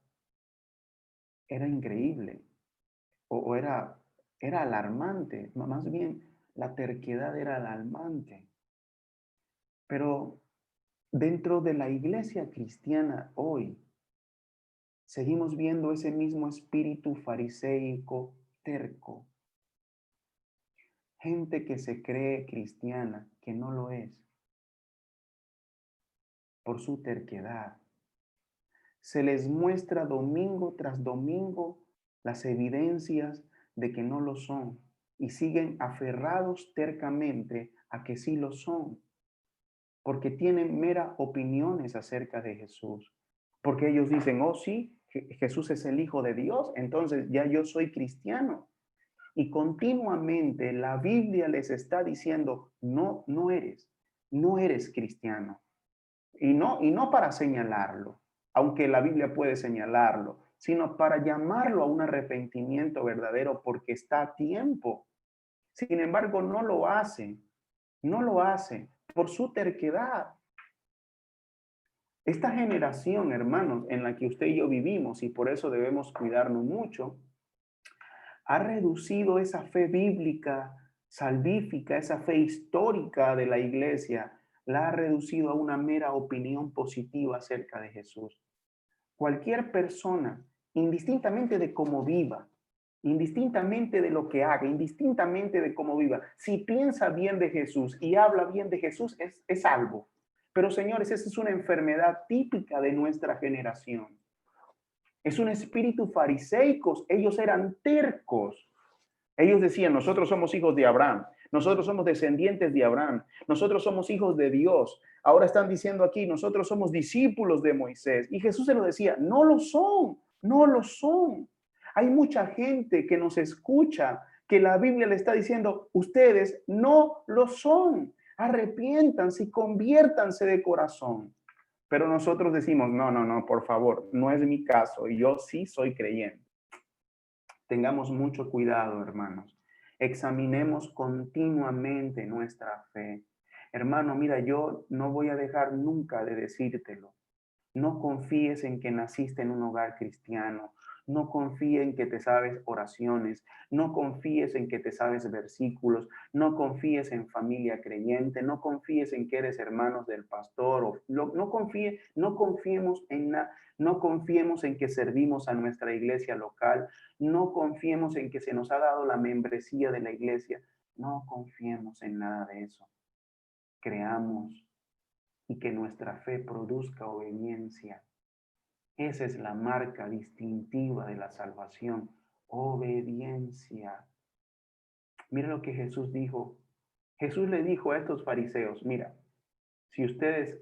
era increíble, o era alarmante. Más bien, la terquedad era alarmante. Pero dentro de la iglesia cristiana hoy, seguimos viendo ese mismo espíritu fariseico terco. Gente que se cree cristiana, que no lo es, por su terquedad. Se les muestra domingo tras domingo las evidencias de que no lo son y siguen aferrados tercamente a que sí lo son, porque tienen meras opiniones acerca de Jesús. Porque ellos dicen: oh sí, Jesús es el Hijo de Dios, entonces ya yo soy cristiano. Y continuamente la Biblia les está diciendo: no, no eres cristiano. Y no para señalarlo, aunque la Biblia puede señalarlo, sino para llamarlo a un arrepentimiento verdadero porque está a tiempo. Sin embargo, no lo hace, no lo hace por su terquedad. Esta generación, hermanos, en la que usted y yo vivimos, y por eso debemos cuidarnos mucho, ha reducido esa fe bíblica, salvífica, esa fe histórica de la iglesia, la ha reducido a una mera opinión positiva acerca de Jesús. Cualquier persona, indistintamente de cómo viva, indistintamente de lo que haga, indistintamente de cómo viva, si piensa bien de Jesús y habla bien de Jesús, es salvo. Pero señores, esa es una enfermedad típica de nuestra generación. Es un espíritu fariseico. Ellos eran tercos. Ellos decían, nosotros somos hijos de Abraham, nosotros somos descendientes de Abraham, nosotros somos hijos de Dios. Ahora están diciendo aquí, nosotros somos discípulos de Moisés. Y Jesús se lo decía, no lo son, no lo son. Hay mucha gente que nos escucha, que la Biblia le está diciendo, ustedes no lo son. Arrepiéntanse y conviértanse de corazón. Pero nosotros decimos, no, no, no, por favor, no es mi caso. Y yo sí soy creyente. Tengamos mucho cuidado, hermanos. Examinemos continuamente nuestra fe. Hermano, mira, yo no voy a dejar nunca de decírtelo. No confíes en que naciste en un hogar cristiano. No confíes en que te sabes oraciones. No confíes en que te sabes versículos. No confíes en familia creyente. No confíes en que eres hermanos del pastor. No confiemos en que servimos a nuestra iglesia local. No confiemos en que se nos ha dado la membresía de la iglesia. No confiemos en nada de eso. Creamos y que nuestra fe produzca obediencia. Esa es la marca distintiva de la salvación, obediencia. Mira lo que Jesús dijo. Jesús le dijo a estos fariseos, mira, si ustedes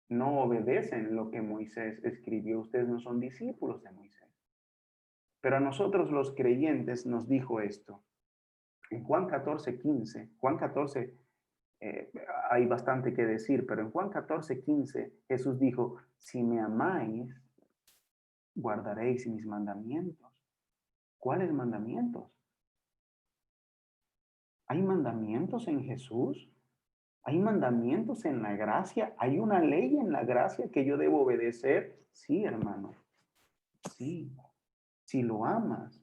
no obedecen lo que Moisés escribió, ustedes no son discípulos de Moisés. Pero a nosotros los creyentes nos dijo esto. En Juan 14:15, Juan 14, hay bastante que decir, pero en Juan 14:15 Jesús dijo, si me amáis, guardaréis mis mandamientos. ¿Cuáles mandamientos? ¿Hay mandamientos en Jesús? ¿Hay mandamientos en la gracia? ¿Hay una ley en la gracia que yo debo obedecer? Sí, hermano. Sí. Si lo amas,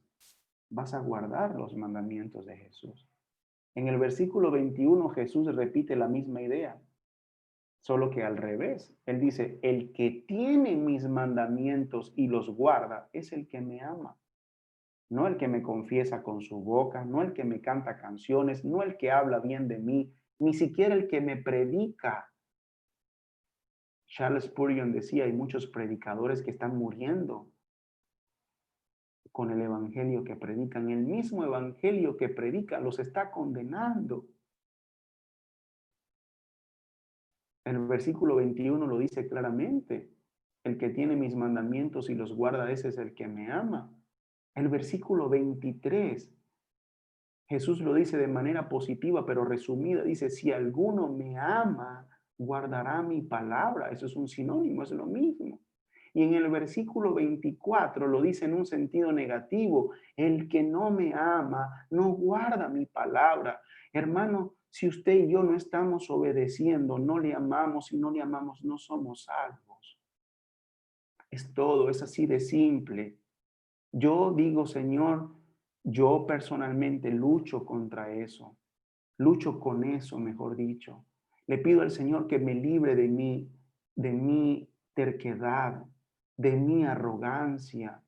vas a guardar los mandamientos de Jesús. En el versículo 21 Jesús repite la misma idea, solo que al revés. Él dice, el que tiene mis mandamientos y los guarda es el que me ama. No el que me confiesa con su boca, no el que me canta canciones, no el que habla bien de mí, ni siquiera el que me predica. Charles Spurgeon decía, hay muchos predicadores que están muriendo con el evangelio que predican. El mismo evangelio que predican los está condenando. El versículo 21 lo dice claramente. El que tiene mis mandamientos y los guarda, ese es el que me ama. El versículo 23, Jesús lo dice de manera positiva, pero resumida. Dice, si alguno me ama, guardará mi palabra. Eso es un sinónimo, es lo mismo. Y en el versículo 24 lo dice en un sentido negativo. El que no me ama, no guarda mi palabra. Hermano, si usted y yo no estamos obedeciendo, no le amamos y no le amamos, no somos salvos. Es todo, es así de simple. Yo digo, Señor, yo personalmente lucho contra eso. Lucho con eso, mejor dicho. Le pido al Señor que me libre de mi terquedad, de mi arrogancia,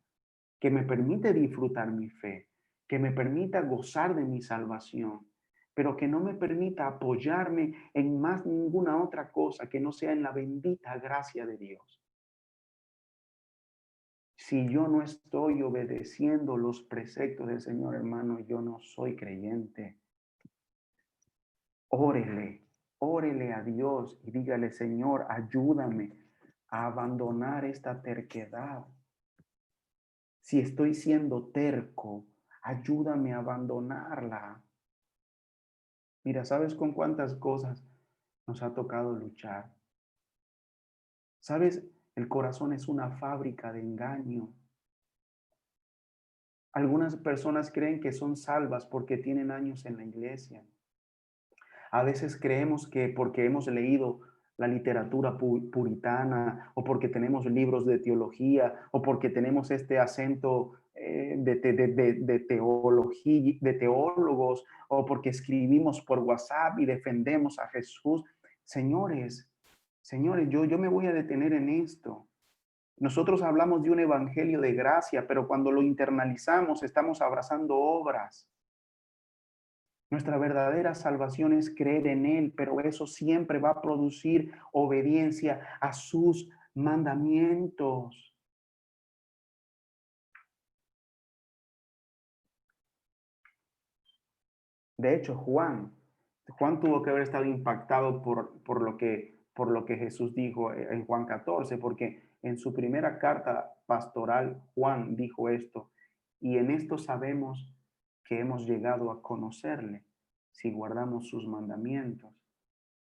que me permite disfrutar mi fe, que me permita gozar de mi salvación, pero que no me permita apoyarme en más ninguna otra cosa que no sea en la bendita gracia de Dios. Si yo no estoy obedeciendo los preceptos del Señor, hermano, yo no soy creyente. Órele, órele a Dios y dígale, Señor, ayúdame a abandonar esta terquedad. Si estoy siendo terco, ayúdame a abandonarla. Mira, ¿sabes con cuántas cosas nos ha tocado luchar? ¿Sabes El corazón es una fábrica de engaño. Algunas personas creen que son salvas porque tienen años en la iglesia. A veces creemos que porque hemos leído la literatura puritana o porque tenemos libros de teología o porque tenemos este acento de teología, de teólogos o porque escribimos por WhatsApp y defendemos a Jesús. Señores, señores, yo me voy a detener en esto. Nosotros hablamos de un evangelio de gracia, pero cuando lo internalizamos estamos abrazando obras. Nuestra verdadera salvación es creer en Él, pero eso siempre va a producir obediencia a sus mandamientos. De hecho, Juan tuvo que haber estado impactado por lo que Jesús dijo en Juan 14, porque en su primera carta pastoral, Juan dijo esto, y en esto sabemos que hemos llegado a conocerle si guardamos sus mandamientos.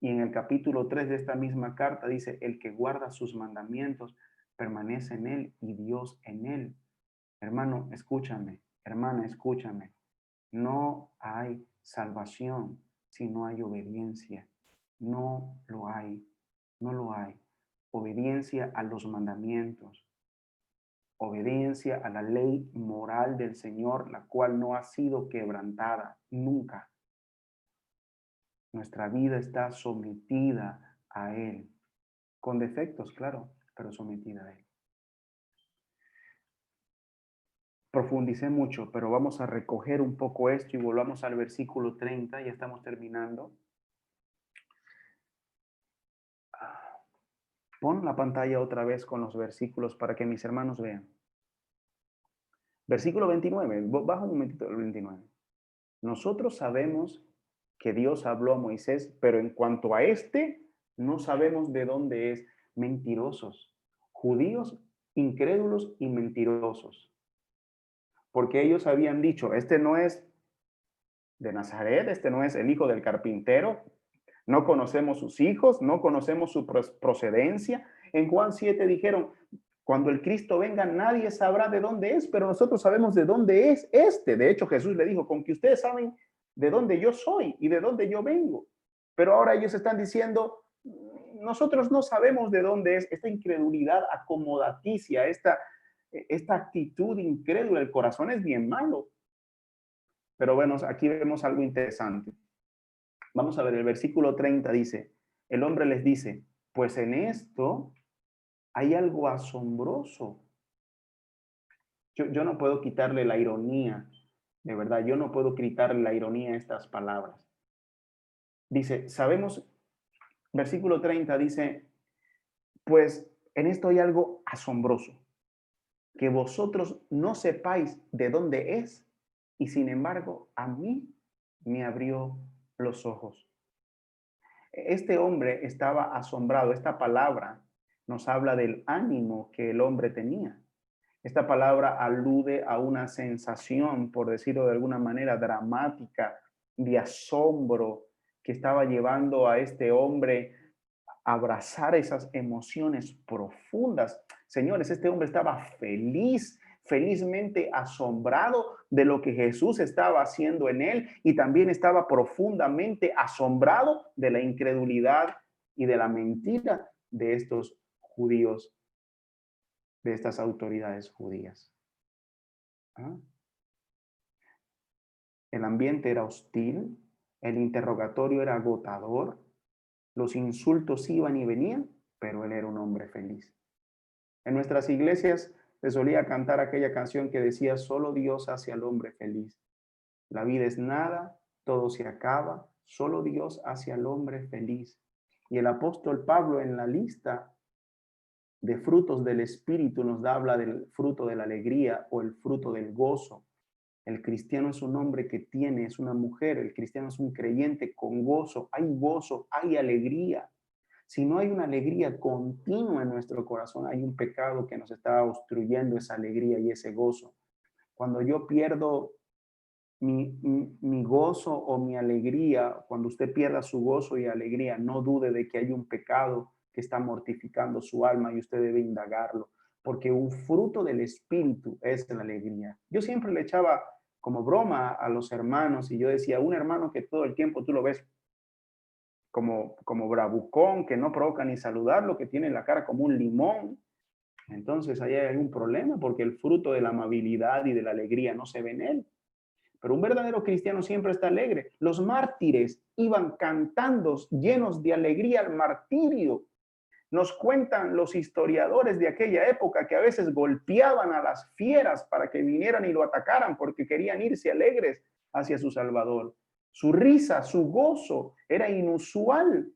Y en el capítulo 3 de esta misma carta dice, el que guarda sus mandamientos permanece en él y Dios en él. Hermano, escúchame, hermana, escúchame. No hay salvación si no hay obediencia. No lo hay, no lo hay. Obediencia a los mandamientos, obediencia a la ley moral del Señor, la cual no ha sido quebrantada nunca. Nuestra vida está sometida a Él, con defectos, claro, pero sometida a Él. Profundicé mucho, pero vamos a recoger un poco esto y volvamos al versículo 30, ya estamos terminando. Pon la pantalla otra vez con los versículos para que mis hermanos vean. Versículo 29, baja un momentito el 29. Nosotros sabemos que Dios habló a Moisés, pero en cuanto a este, no sabemos de dónde es. Mentirosos, judíos, incrédulos y mentirosos. Porque ellos habían dicho, este no es de Nazaret, este no es el hijo del carpintero, no conocemos sus hijos, no conocemos su procedencia. En Juan 7 dijeron, cuando el Cristo venga, nadie sabrá de dónde es, pero nosotros sabemos de dónde es este. De hecho, Jesús le dijo, con que ustedes saben de dónde yo soy y de dónde yo vengo. Pero ahora ellos están diciendo, nosotros no sabemos de dónde es. Esta incredulidad acomodaticia, esta actitud incrédula, el corazón es bien malo. Pero bueno, aquí vemos algo interesante. Vamos a ver, el versículo 30 dice, el hombre les dice, pues en esto hay algo asombroso. Yo no puedo quitarle la ironía, de verdad, yo no puedo quitarle la ironía a estas palabras. Dice, sabemos, versículo 30 dice, pues en esto hay algo asombroso, que vosotros no sepáis de dónde es, y sin embargo a mí me abrió los ojos. Este hombre estaba asombrado. Esta palabra nos habla del ánimo que el hombre tenía. Esta palabra alude a una sensación, por decirlo de alguna manera, dramática, de asombro, que estaba llevando a este hombre a abrazar esas emociones profundas. Señores, este hombre estaba feliz, felizmente asombrado de lo que Jesús estaba haciendo en él y también estaba profundamente asombrado de la incredulidad y de la mentira de estos judíos, de estas autoridades judías. ¿Ah? El ambiente era hostil, el interrogatorio era agotador, los insultos iban y venían, pero él era un hombre feliz. En nuestras iglesias se solía cantar aquella canción que decía, solo Dios hace al hombre feliz. La vida es nada, todo se acaba, solo Dios hace al hombre feliz. Y el apóstol Pablo en la lista de frutos del Espíritu nos habla del fruto de la alegría o el fruto del gozo. El cristiano es un hombre que tiene, es una mujer, el cristiano es un creyente con gozo, hay alegría. Si no hay una alegría continua en nuestro corazón, hay un pecado que nos está obstruyendo esa alegría y ese gozo. Cuando yo pierdo mi gozo o mi alegría, cuando usted pierda su gozo y alegría, no dude de que hay un pecado que está mortificando su alma y usted debe indagarlo, porque un fruto del Espíritu es la alegría. Yo siempre le echaba como broma a los hermanos y yo decía, un hermano que todo el tiempo tú lo ves como bravucón, que no provoca ni saludarlo, que tiene la cara como un limón, entonces ahí hay un problema porque el fruto de la amabilidad y de la alegría no se ve en él. Pero un verdadero cristiano siempre está alegre. Los mártires iban cantando llenos de alegría al martirio. Nos cuentan los historiadores de aquella época que a veces golpeaban a las fieras para que vinieran y lo atacaran porque querían irse alegres hacia su Salvador. Su risa, su gozo era inusual.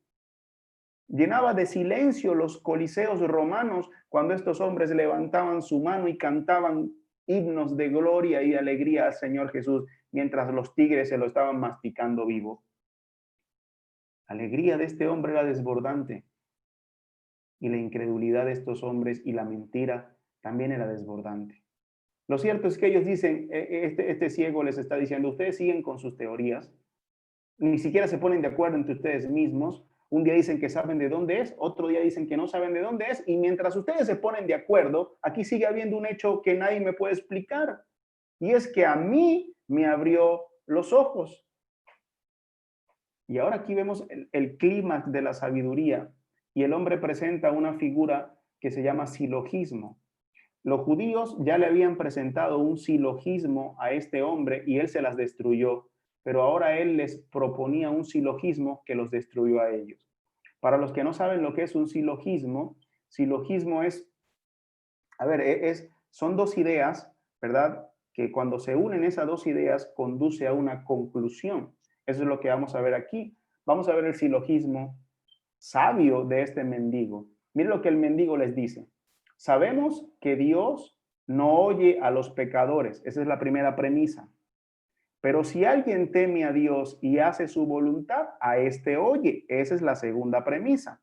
Llenaba de silencio los coliseos romanos cuando estos hombres levantaban su mano y cantaban himnos de gloria y alegría al Señor Jesús, mientras los tigres se lo estaban masticando vivo. La alegría de este hombre era desbordante y la incredulidad de estos hombres y la mentira también era desbordante. Lo cierto es que ellos dicen, este ciego les está diciendo, ustedes siguen con sus teorías, ni siquiera se ponen de acuerdo entre ustedes mismos. Un día dicen que saben de dónde es, otro día dicen que no saben de dónde es, y mientras ustedes se ponen de acuerdo, aquí sigue habiendo un hecho que nadie me puede explicar, y es que a mí me abrió los ojos. Y ahora aquí vemos el clímax de la sabiduría, y el hombre presenta una figura que se llama silogismo. Los judíos ya le habían presentado un silogismo a este hombre y él se las destruyó, pero ahora él les proponía un silogismo que los destruyó a ellos. Para los que no saben lo que es un silogismo, silogismo es, a ver, son dos ideas, ¿verdad? Que cuando se unen esas dos ideas conduce a una conclusión. Eso es lo que vamos a ver aquí. Vamos a ver el silogismo sabio de este mendigo. Miren lo que el mendigo les dice. Sabemos que Dios no oye a los pecadores. Esa es la primera premisa. Pero si alguien teme a Dios y hace su voluntad, a este oye. Esa es la segunda premisa.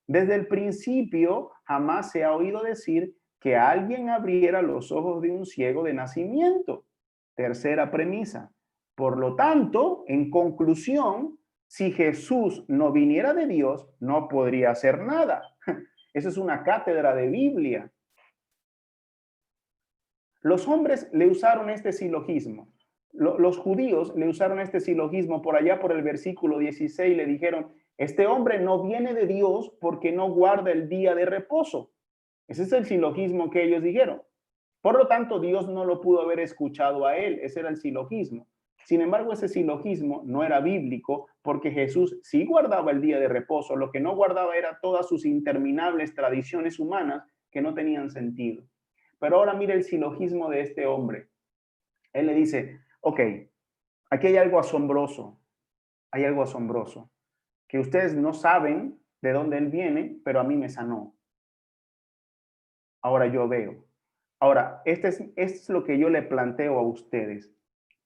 Desde el principio jamás se ha oído decir que alguien abriera los ojos de un ciego de nacimiento. Tercera premisa. Por lo tanto, en conclusión, si Jesús no viniera de Dios, no podría hacer nada. Eso es una cátedra de Biblia. Los hombres le usaron este silogismo. Los judíos le usaron este silogismo por allá por el versículo 16. Le dijeron, este hombre no viene de Dios porque no guarda el día de reposo. Ese es el silogismo que ellos dijeron. Por lo tanto, Dios no lo pudo haber escuchado a él. Ese era el silogismo. Sin embargo, ese silogismo no era bíblico porque Jesús sí guardaba el día de reposo. Lo que no guardaba era todas sus interminables tradiciones humanas que no tenían sentido. Pero ahora mire el silogismo de este hombre. Él le dice, ok, aquí hay algo asombroso. Hay algo asombroso. Que ustedes no saben de dónde él viene, pero a mí me sanó. Ahora yo veo. Ahora, este es lo que yo le planteo a ustedes.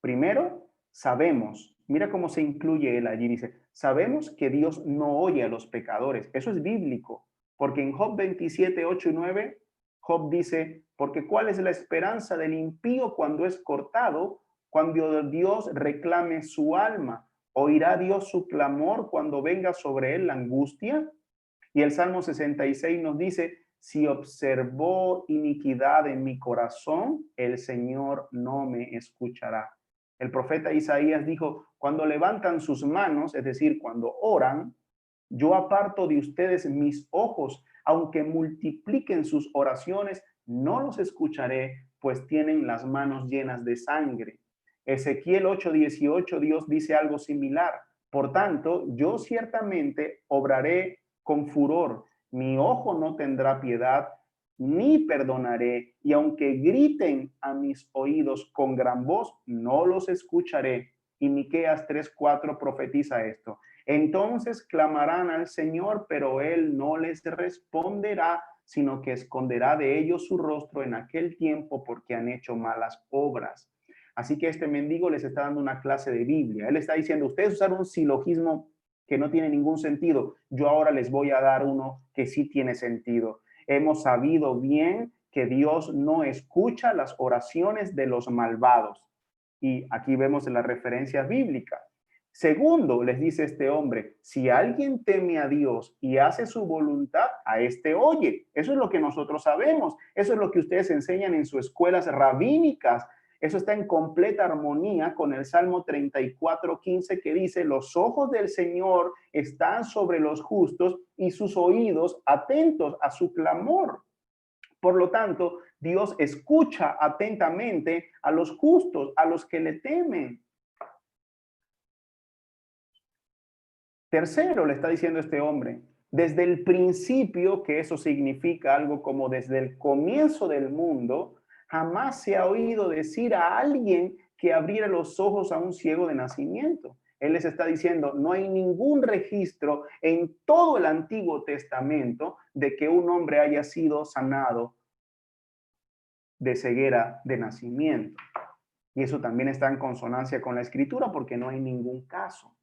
Primero, sabemos, mira cómo se incluye él allí, dice, sabemos que Dios no oye a los pecadores. Eso es bíblico, porque en Job 27, 8 y 9, Job dice, porque ¿cuál es la esperanza del impío cuando es cortado, cuando Dios reclame su alma? ¿Oirá Dios su clamor cuando venga sobre él la angustia? Y el Salmo 66 nos dice, si observó iniquidad en mi corazón, el Señor no me escuchará. El profeta Isaías dijo, cuando levantan sus manos, es decir, cuando oran, yo aparto de ustedes mis ojos, aunque multipliquen sus oraciones, no los escucharé, pues tienen las manos llenas de sangre. Ezequiel 8:18, Dios dice algo similar. Por tanto, yo ciertamente obraré con furor, mi ojo no tendrá piedad, ni perdonaré, y aunque griten a mis oídos con gran voz, no los escucharé. Y Miqueas 3:4 profetiza esto. Entonces clamarán al Señor, pero él no les responderá, sino que esconderá de ellos su rostro en aquel tiempo porque han hecho malas obras. Así que este mendigo les está dando una clase de Biblia. Él está diciendo, ustedes usaron un silogismo que no tiene ningún sentido. Yo ahora les voy a dar uno que sí tiene sentido. Hemos sabido bien que Dios no escucha las oraciones de los malvados. Y aquí vemos las referencias bíblicas. Segundo, les dice este hombre, si alguien teme a Dios y hace su voluntad, a este oye. Eso es lo que nosotros sabemos. Eso es lo que ustedes enseñan en sus escuelas rabínicas. Eso está en completa armonía con el Salmo 34:15 que dice, los ojos del Señor están sobre los justos y sus oídos atentos a su clamor. Por lo tanto, Dios escucha atentamente a los justos, a los que le temen. Tercero, le está diciendo este hombre, desde el principio, que eso significa algo como desde el comienzo del mundo, jamás se ha oído decir a alguien que abriera los ojos a un ciego de nacimiento. Él les está diciendo, no hay ningún registro en todo el Antiguo Testamento de que un hombre haya sido sanado de ceguera de nacimiento. Y eso también está en consonancia con la Escritura porque no hay ningún caso.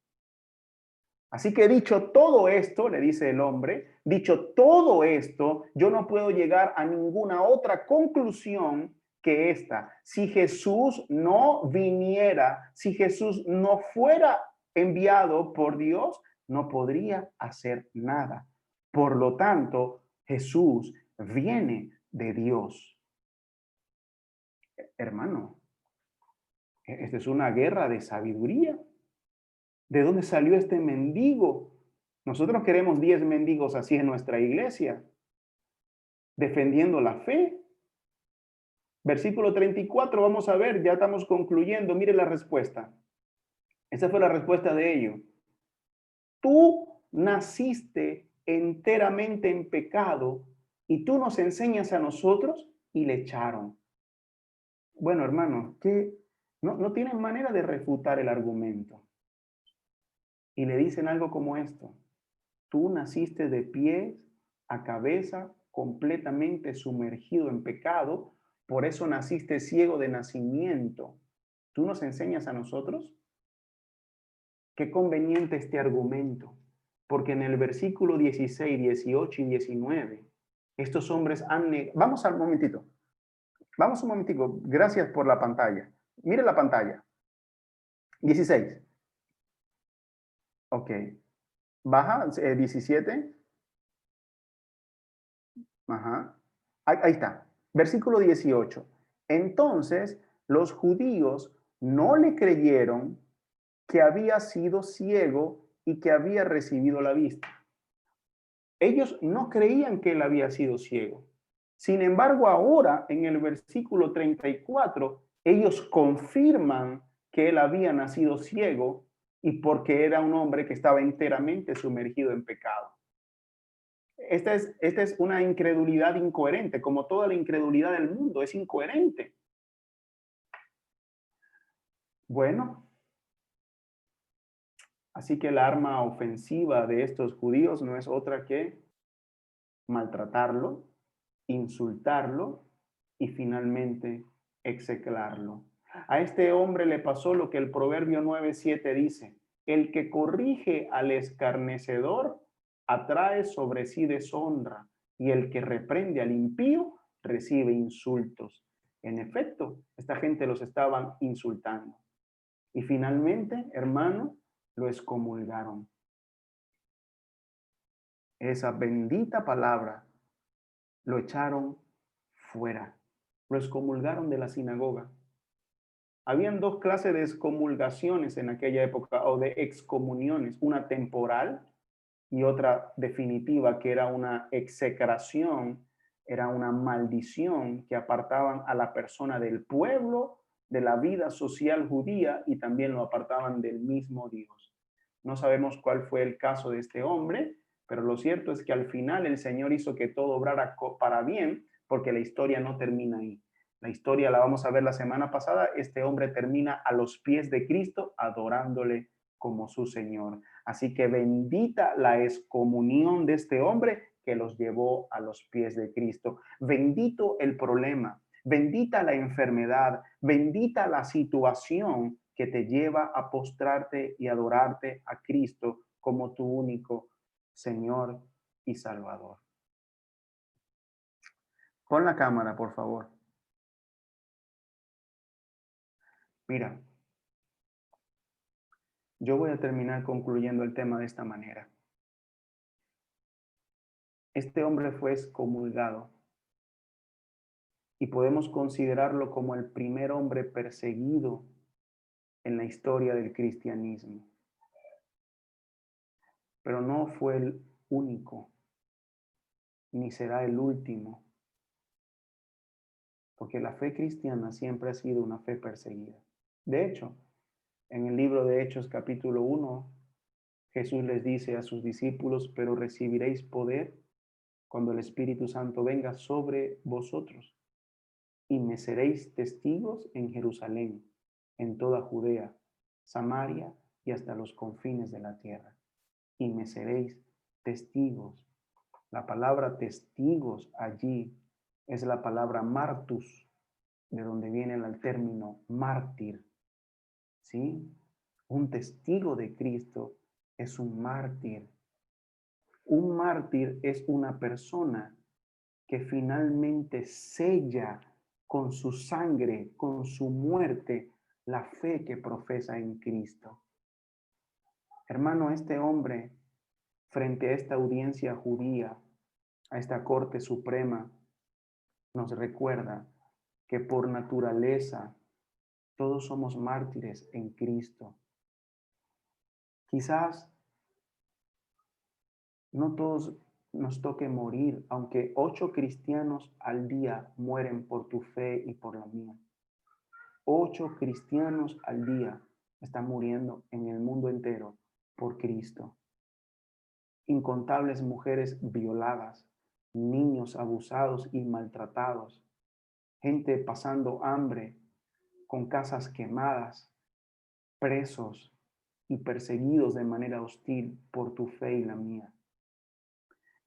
Así que dicho todo esto, le dice el hombre, dicho todo esto, yo no puedo llegar a ninguna otra conclusión que esta. Si Jesús no viniera, si Jesús no fuera enviado por Dios, no podría hacer nada. Por lo tanto, Jesús viene de Dios. Hermano, esta es una guerra de sabiduría. ¿De dónde salió este mendigo? Nosotros queremos 10 mendigos así en nuestra iglesia, defendiendo la fe. Versículo 34, vamos a ver, ya estamos concluyendo. Mire la respuesta. Esa fue la respuesta de ellos. Tú naciste enteramente en pecado y tú nos enseñas a nosotros, y le echaron. Bueno, hermano, que no tienen manera de refutar el argumento. Y le dicen algo como esto. Tú naciste de pies a cabeza, completamente sumergido en pecado, por eso naciste ciego de nacimiento. ¿Tú nos enseñas a nosotros? Qué conveniente este argumento, porque en el versículo 16, 18 y 19, estos hombres han negado. Vamos al momentito. Vamos un momentico. Gracias por la pantalla. Mire la pantalla. 16. Ok. Baja, 17. Ajá. Ahí está. Versículo 18. Entonces los judíos no le creyeron que había sido ciego y que había recibido la vista. Ellos no creían que él había sido ciego. Sin embargo, ahora en el versículo 34, ellos confirman que él había nacido ciego y porque era un hombre que estaba enteramente sumergido en pecado. Esta es una incredulidad incoherente, como toda la incredulidad del mundo, es incoherente. Bueno, así que la arma ofensiva de estos judíos no es otra que maltratarlo, insultarlo y finalmente execrarlo. A este hombre le pasó lo que el Proverbio 9:7 dice: el que corrige al escarnecedor atrae sobre sí deshonra, y el que reprende al impío recibe insultos. En efecto, esta gente los estaban insultando. Y finalmente, hermano, lo excomulgaron. Esa bendita palabra, lo echaron fuera. Lo excomulgaron de la sinagoga. Habían dos clases de excomulgaciones en aquella época, o de excomuniones, una temporal y otra definitiva, que era una execración, era una maldición que apartaban a la persona del pueblo, de la vida social judía, y también lo apartaban del mismo Dios. No sabemos cuál fue el caso de este hombre, pero lo cierto es que al final el Señor hizo que todo obrara para bien, porque la historia no termina ahí. La historia la vamos a ver la semana pasada. Este hombre termina a los pies de Cristo adorándole como su Señor. Así que bendita la excomunión de este hombre que los llevó a los pies de Cristo. Bendito el problema, bendita la enfermedad, bendita la situación que te lleva a postrarte y adorarte a Cristo como tu único Señor y Salvador. Pon la cámara, por favor. Mira, Yo voy a terminar concluyendo el tema de esta manera. Este hombre fue excomulgado y podemos considerarlo como el primer hombre perseguido en la historia del cristianismo. Pero no fue el único, ni será el último, porque la fe cristiana siempre ha sido una fe perseguida. De hecho, en el libro de Hechos capítulo 1, Jesús les dice a sus discípulos, pero recibiréis poder cuando el Espíritu Santo venga sobre vosotros y me seréis testigos en Jerusalén, en toda Judea, Samaria y hasta los confines de la tierra. Y me seréis testigos. La palabra testigos allí es la palabra martus, de donde viene el término mártir. ¿Sí? Un testigo de Cristo es un mártir. Un mártir es una persona que finalmente sella con su sangre, con su muerte, la fe que profesa en Cristo. Hermano, este hombre, frente a esta audiencia judía, a esta Corte Suprema, nos recuerda que por naturaleza todos somos mártires en Cristo. Quizás no todos nos toque morir, aunque 8 cristianos al día mueren por tu fe y por la mía. 8 cristianos al día están muriendo en el mundo entero por Cristo. Incontables mujeres violadas, niños abusados y maltratados, gente pasando hambre, con casas quemadas, presos y perseguidos de manera hostil por tu fe y la mía.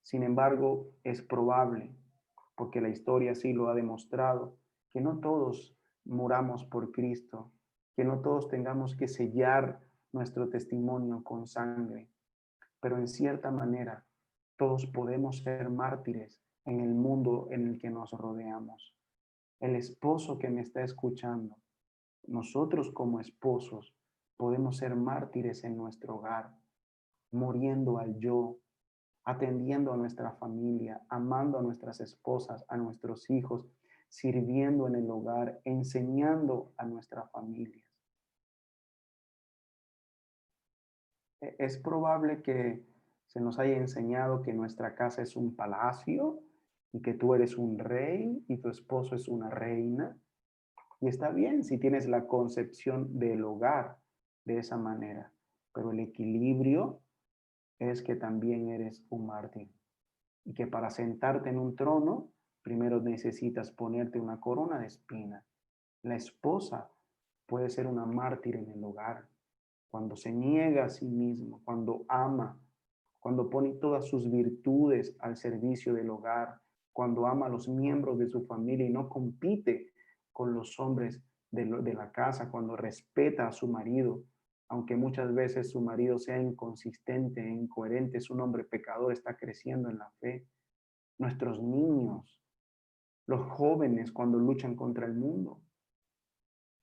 Sin embargo, es probable, porque la historia así lo ha demostrado, que no todos muramos por Cristo, que no todos tengamos que sellar nuestro testimonio con sangre, pero en cierta manera todos podemos ser mártires en el mundo en el que nos rodeamos. El esposo que me está escuchando, nosotros como esposos podemos ser mártires en nuestro hogar, muriendo al yo, atendiendo a nuestra familia, amando a nuestras esposas, a nuestros hijos, sirviendo en el hogar, enseñando a nuestra familia. Es probable que se nos haya enseñado que nuestra casa es un palacio y que tú eres un rey y tu esposo es una reina. Y está bien si tienes la concepción del hogar de esa manera, pero el equilibrio es que también eres un mártir y que para sentarte en un trono, primero necesitas ponerte una corona de espinas. La esposa puede ser una mártir en el hogar, cuando se niega a sí mismo, cuando ama, cuando pone todas sus virtudes al servicio del hogar, cuando ama a los miembros de su familia y no compite con los hombres de la casa, cuando respeta a su marido, aunque muchas veces su marido sea inconsistente, incoherente, es un hombre pecador, está creciendo en la fe. Nuestros niños, los jóvenes cuando luchan contra el mundo.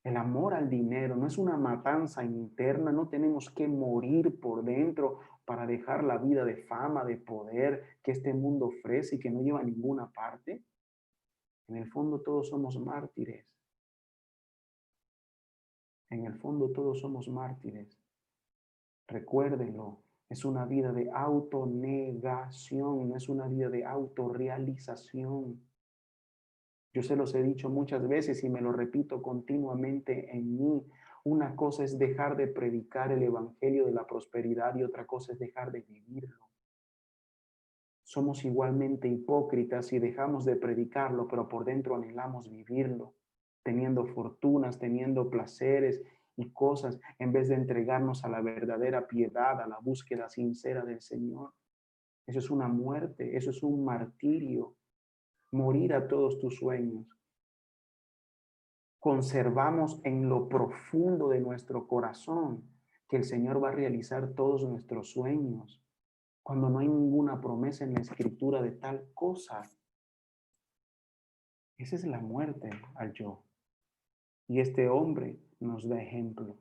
El amor al dinero no es una matanza interna, no tenemos que morir por dentro para dejar la vida de fama, de poder que este mundo ofrece y que no lleva a ninguna parte. En el fondo todos somos mártires. En el fondo todos somos mártires. Recuérdenlo, es una vida de autonegación, no es una vida de autorrealización. Yo se los he dicho muchas veces y me lo repito continuamente en mí. Una cosa es dejar de predicar el evangelio de la prosperidad y otra cosa es dejar de vivirlo. Somos igualmente hipócritas y dejamos de predicarlo, pero por dentro anhelamos vivirlo, teniendo fortunas, teniendo placeres y cosas, en vez de entregarnos a la verdadera piedad, a la búsqueda sincera del Señor. Eso es una muerte, eso es un martirio, morir a todos tus sueños. Conservamos en lo profundo de nuestro corazón que el Señor va a realizar todos nuestros sueños, cuando no hay ninguna promesa en la escritura de tal cosa. Esa es la muerte al yo. Y este hombre nos da ejemplo.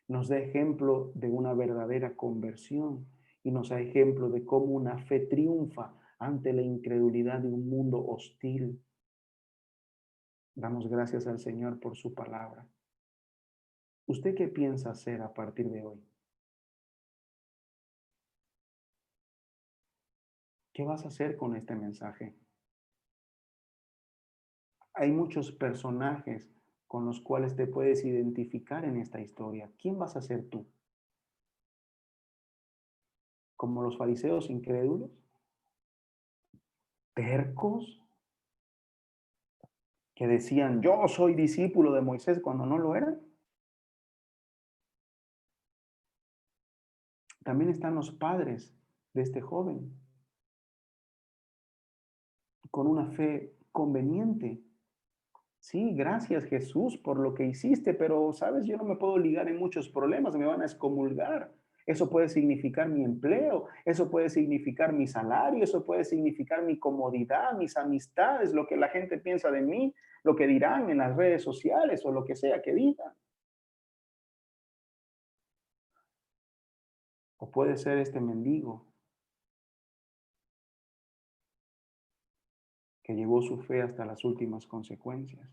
Nos da ejemplo de una verdadera conversión y nos da ejemplo de cómo una fe triunfa ante la incredulidad de un mundo hostil. Damos gracias al Señor por su palabra. ¿Usted qué piensa hacer a partir de hoy? ¿Qué vas a hacer con este mensaje? Hay muchos personajes con los cuales te puedes identificar en esta historia. ¿Quién vas a ser tú? ¿Como los fariseos incrédulos? ¿Tercos? ¿Que decían, yo soy discípulo de Moisés cuando no lo eran? También están los padres de este joven, con una fe conveniente. Sí, gracias Jesús por lo que hiciste, pero sabes, yo no me puedo ligar en muchos problemas, me van a excomulgar. Eso puede significar mi empleo, eso puede significar mi salario, eso puede significar mi comodidad, mis amistades, lo que la gente piensa de mí, lo que dirán en las redes sociales o lo que sea que digan. O puede ser este mendigo que llevó su fe hasta las últimas consecuencias.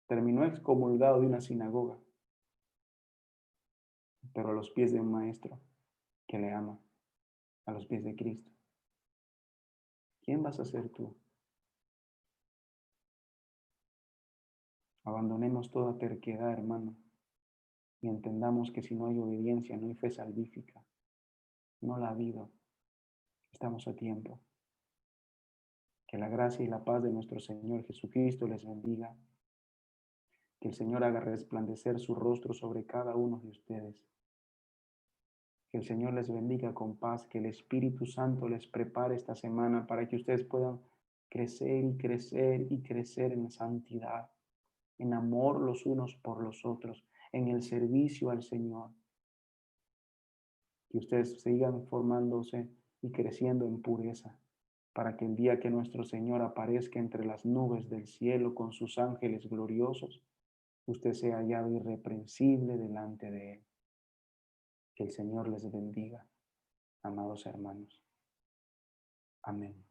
Terminó excomulgado de una sinagoga, pero a los pies de un maestro que le ama, a los pies de Cristo. ¿Quién vas a ser tú? Abandonemos toda terquedad, hermano, y entendamos que si no hay obediencia, no hay fe salvífica. No la ha habido. Estamos a tiempo. Que la gracia y la paz de nuestro Señor Jesucristo les bendiga. Que el Señor haga resplandecer su rostro sobre cada uno de ustedes. Que el Señor les bendiga con paz. Que el Espíritu Santo les prepare esta semana para que ustedes puedan crecer y crecer y crecer en santidad, en amor los unos por los otros, en el servicio al Señor. Que ustedes sigan formándose y creciendo en pureza, para que el día que nuestro Señor aparezca entre las nubes del cielo con sus ángeles gloriosos, usted sea hallado irreprensible delante de Él. Que el Señor les bendiga, amados hermanos. Amén.